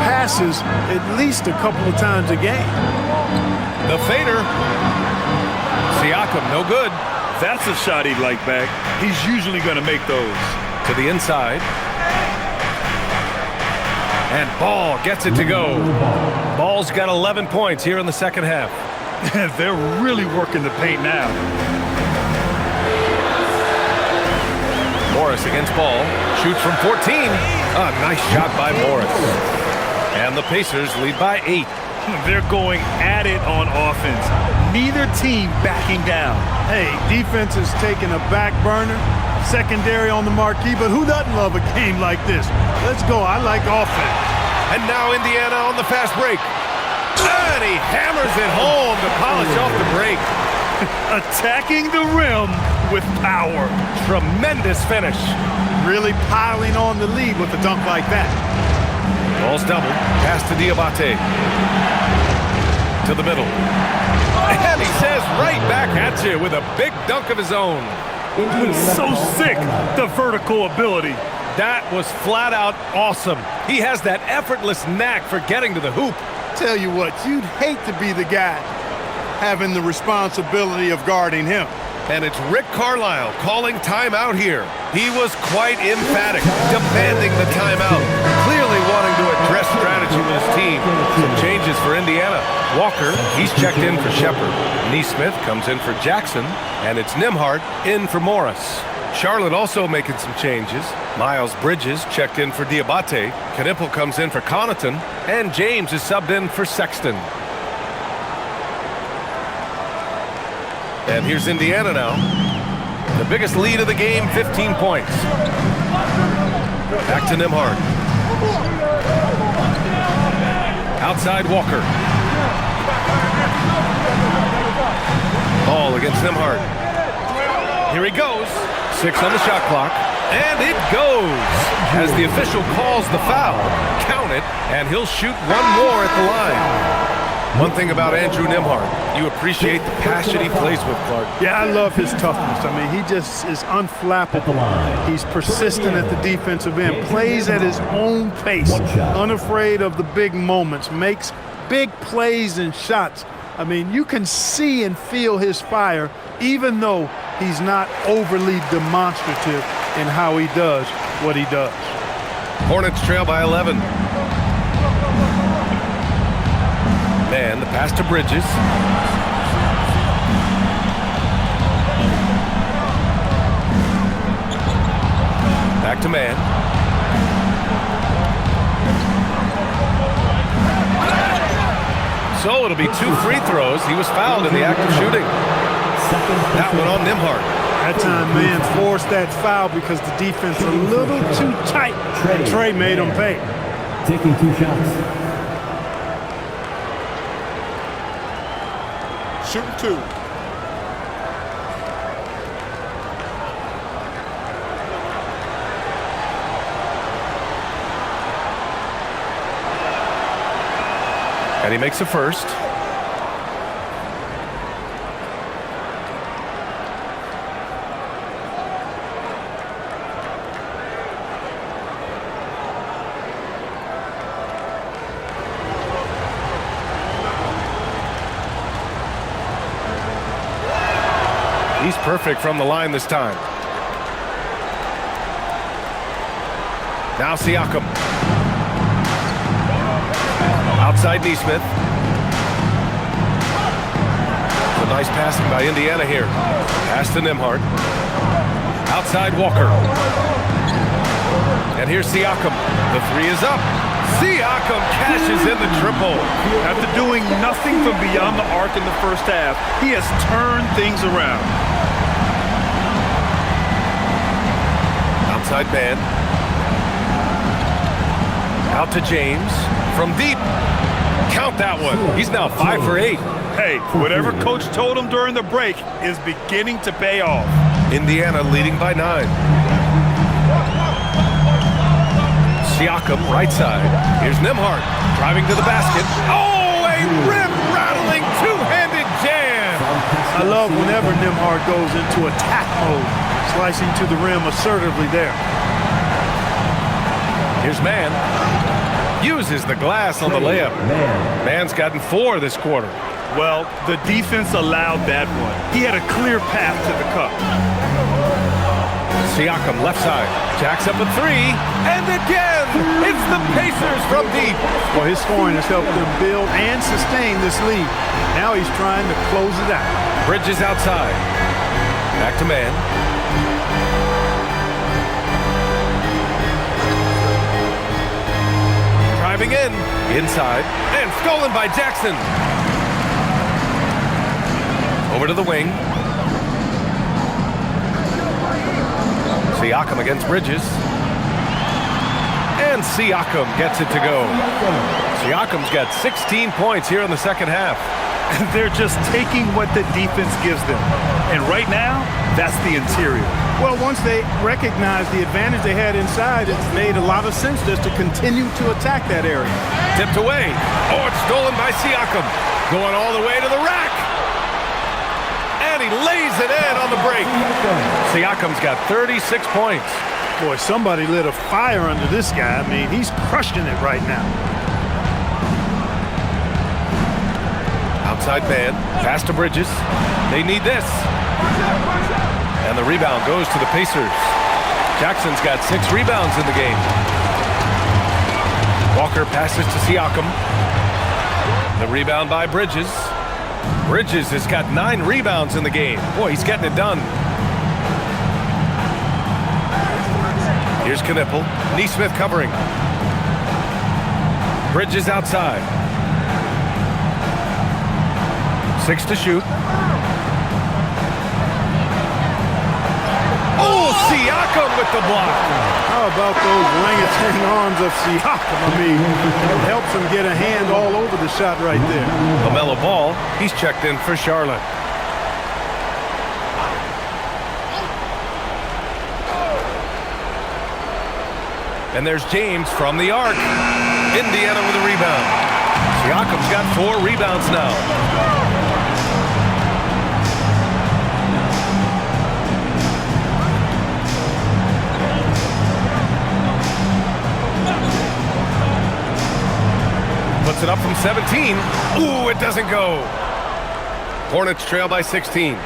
passes at least a couple of times a game. The fader. Siakam, no good. That's a shot he'd like back. He's usually going to make those. To the inside. And Ball gets it to go. Ball's got 11 points here in the second half. They're really working the paint now. Morris against Ball. Shoots from 14. A nice shot by Morris. And the Pacers lead by 8. They're going at it on offense. Neither team backing down. Hey, defense is taking a back burner, secondary on the marquee, but who doesn't love a game like this? Let's go. I like offense. And now Indiana on the fast break. And he hammers it home to polish off the break. Attacking the rim with power. Tremendous finish. Really piling on the lead with a dunk like that. Ball's double. Pass to Diabate. To the middle. And he says right back at you with a big dunk of his own. So sick, the vertical ability. That was flat out awesome. He has that effortless knack for getting to the hoop. Tell you what, you'd hate to be the guy having the responsibility of guarding him. And it's Rick Carlisle calling timeout here. He was quite emphatic, demanding the timeout, clearly wanting to address strategy with his team. Some changes for Indiana. Walker, he's checked in for Shepard. Neesmith comes in for Jackson, and it's Nembhard in for Morris. Charlotte also making some changes. Miles Bridges checked in for Diabate. Knipple comes in for Connaughton, and James is subbed in for Sexton. And here's Indiana now. The biggest lead of the game, 15 points. Back to Nembhard. Outside Walker. Ball against Nembhard. Here he goes. 6 on the shot clock. And it goes. As the official calls the foul, count it, and he'll shoot one more at the line. One thing about Andrew Nembhard, you appreciate the passion he plays with, Clark. Yeah, I love his toughness. I mean, he just is unflappable. He's persistent at the defensive end, plays at his own pace, unafraid of the big moments, makes big plays and shots. I mean, you can see and feel his fire, even though he's not overly demonstrative in how he does what he does. Hornets trail by 11. And the pass to Bridges. Back to Man. So it'll be 2 free throws. He was fouled in the act of shooting. That one on Nembhard. That time, Man forced that foul because the defense a little too tight. Trey made him pay. Taking 2 shots. Shooting 2. And he makes the first. He's perfect from the line this time. Now Siakam. Outside Neesmith. A nice passing by Indiana here. Pass to Nembhard. Outside Walker. And here's Siakam. The 3 is up. Siakam cashes in the triple. After doing nothing from beyond the arc in the first half, he has turned things around. Outside Man. Out to James. From deep. Count that one. He's now 5 for 8. Hey, whatever coach told him during the break is beginning to pay off. Indiana leading by 9. Siakam, right side. Here's Nembhard, driving to the basket. Oh, a rim rattle whenever Nembhard goes into attack mode, slicing to the rim assertively there. Here's Mann. Uses the glass on the layup. Mann's gotten 4 this quarter. Well, the defense allowed that one. He had a clear path to the cup. Siakam left side. Jacks up a 3. And again, it's the Pacers from deep. Well, his scoring has helped them build and sustain this lead. Now he's trying to close it out. Bridges outside. Back to Mann. Driving in. Inside. And stolen by Jackson. Over to the wing. Siakam against Bridges. And Siakam gets it to go. Siakam's got 16 points here in the second half. They're just taking what the defense gives them. And right now, that's the interior. Well, once they recognized the advantage they had inside, it's made a lot of sense just to continue to attack that area. Tipped away. Oh, it's stolen by Siakam. Going all the way to the rack. And he lays it in on the break. Siakam's got 36 points. Boy, somebody lit a fire under this guy. I mean, he's crushing it right now. Outside Mann. Pass to Bridges. They need this. And the rebound goes to the Pacers. Jackson's got 6 rebounds in the game. Walker passes to Siakam. The rebound by Bridges. Bridges has got 9 rebounds in the game. Boy, he's getting it done. Here's Knipple. Neesmith covering. Bridges outside. 6 to shoot. Oh, Siakam with the block. How about those orangutan arms of Siakam? I mean, it helps him get a hand all over the shot right there. LaMelo Ball, he's checked in for Charlotte. And there's James from the arc. Indiana with a rebound. Siakam's got 4 rebounds now. Puts it up from 17. Ooh, it doesn't go. Hornets trail by 16.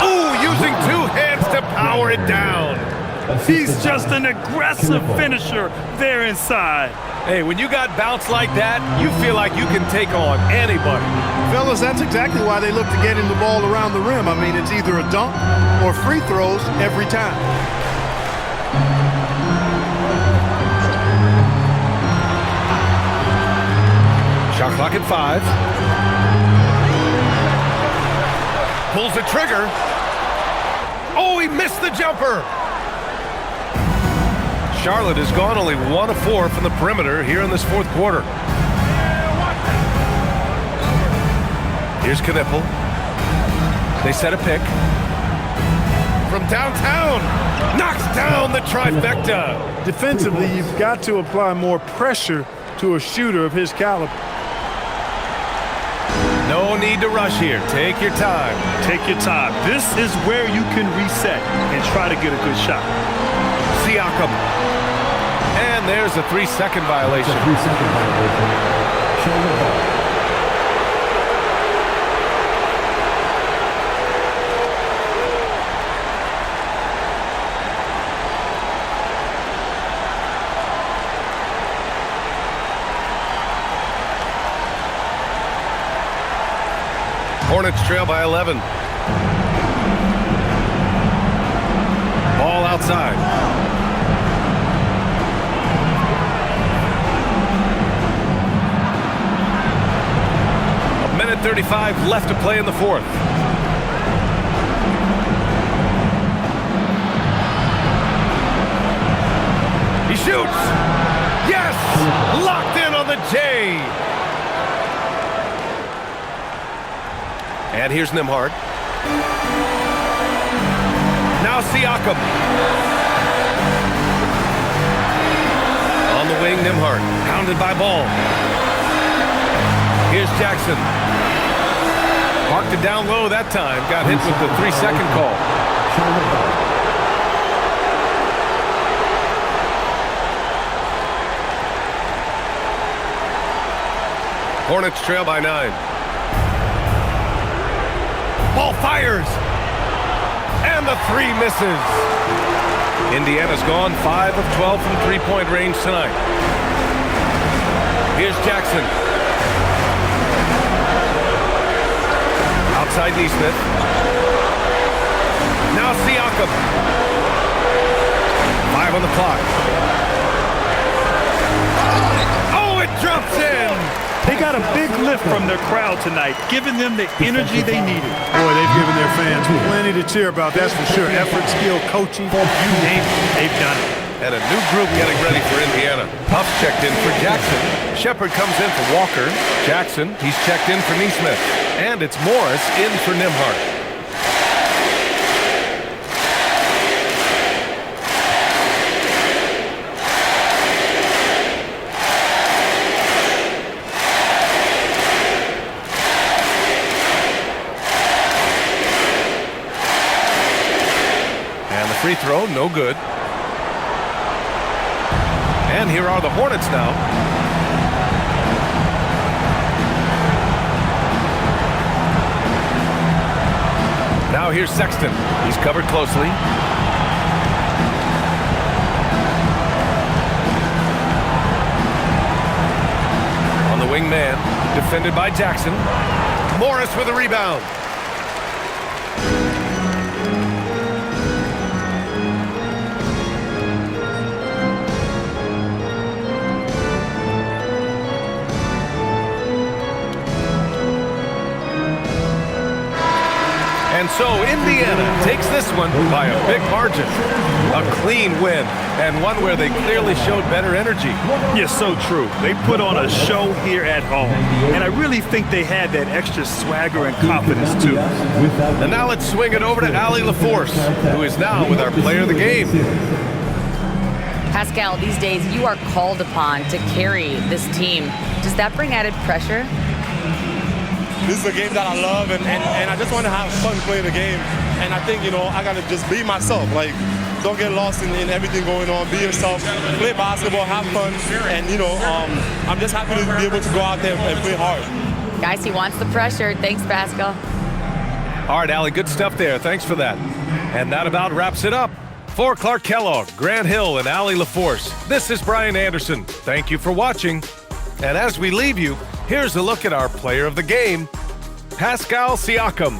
Ooh, using 2 hands to power it down. He's just an aggressive finisher there inside. Hey, when you got bounce like that, you feel like you can take on anybody. Fellas, that's exactly why they look to get him the ball around the rim. I mean, it's either a dunk or free throws every time. Shot clock at 5. Pulls the trigger. Oh, he missed the jumper. Charlotte has gone only 1 of 4 from the perimeter here in this 4th quarter. Here's Knipple. They set a pick. From downtown. Knocks down the trifecta. Defensively, you've got to apply more pressure to a shooter of his caliber. No need to rush here. Take your time. Take your time. This is where you can reset and try to get a good shot. Siakam. And there's a 3-second violation. Shoulder ball. Hornets trail by 11. Ball outside. A minute 35 left to play in the 4th. He shoots. Yes! Locked in on the J. And here's Nembhard. Now Siakam. On the wing, Nembhard. Pounded by Ball. Here's Jackson. Marked it down low that time. Got hit with the 3-second call. Hornets trail by 9. Ball fires. And the 3 misses. Indiana's gone 5 of 12 from three-point range tonight. Here's Jackson. Outside Neesmith. Now Siakam. 5 on the clock. Oh, it drops in. They got a big lift from their crowd tonight, giving them the energy they needed. Boy, they've given their fans plenty to cheer about, that's for sure. Effort, skill, coaching, you name it, they've done it. And a new group getting ready for Indiana. Puff's checked in for Jackson. Shepard comes in for Walker. Jackson, he's checked in for Neesmith. And it's Morris in for Nembhard. Free throw, no good. And here are the Hornets now. Now here's Sexton. He's covered closely. On the wing man, defended by Jackson. Morris with a rebound. And so Indiana takes this one by a big margin. A clean win, and one where they clearly showed better energy. Yes, so true. They put on a show here at home, and I really think they had that extra swagger and confidence, too. And now let's swing it over to Allie LaForce, who is now with our player of the game. Pascal, these days you are called upon to carry this team. Does that bring added pressure? This is a game that I love, and I just want to have fun playing the game. And I think, I got to just be myself. Like, don't get lost in everything going on. Be yourself, play basketball, have fun. And, I'm just happy to be able to go out there and play hard. Guys, he wants the pressure. Thanks, Pascal. All right, Allie, good stuff there. Thanks for that. And that about wraps it up. For Clark Kellogg, Grant Hill, and Allie LaForce, this is Brian Anderson. Thank you for watching. And as we leave you, here's a look at our player of the game, Pascal Siakam.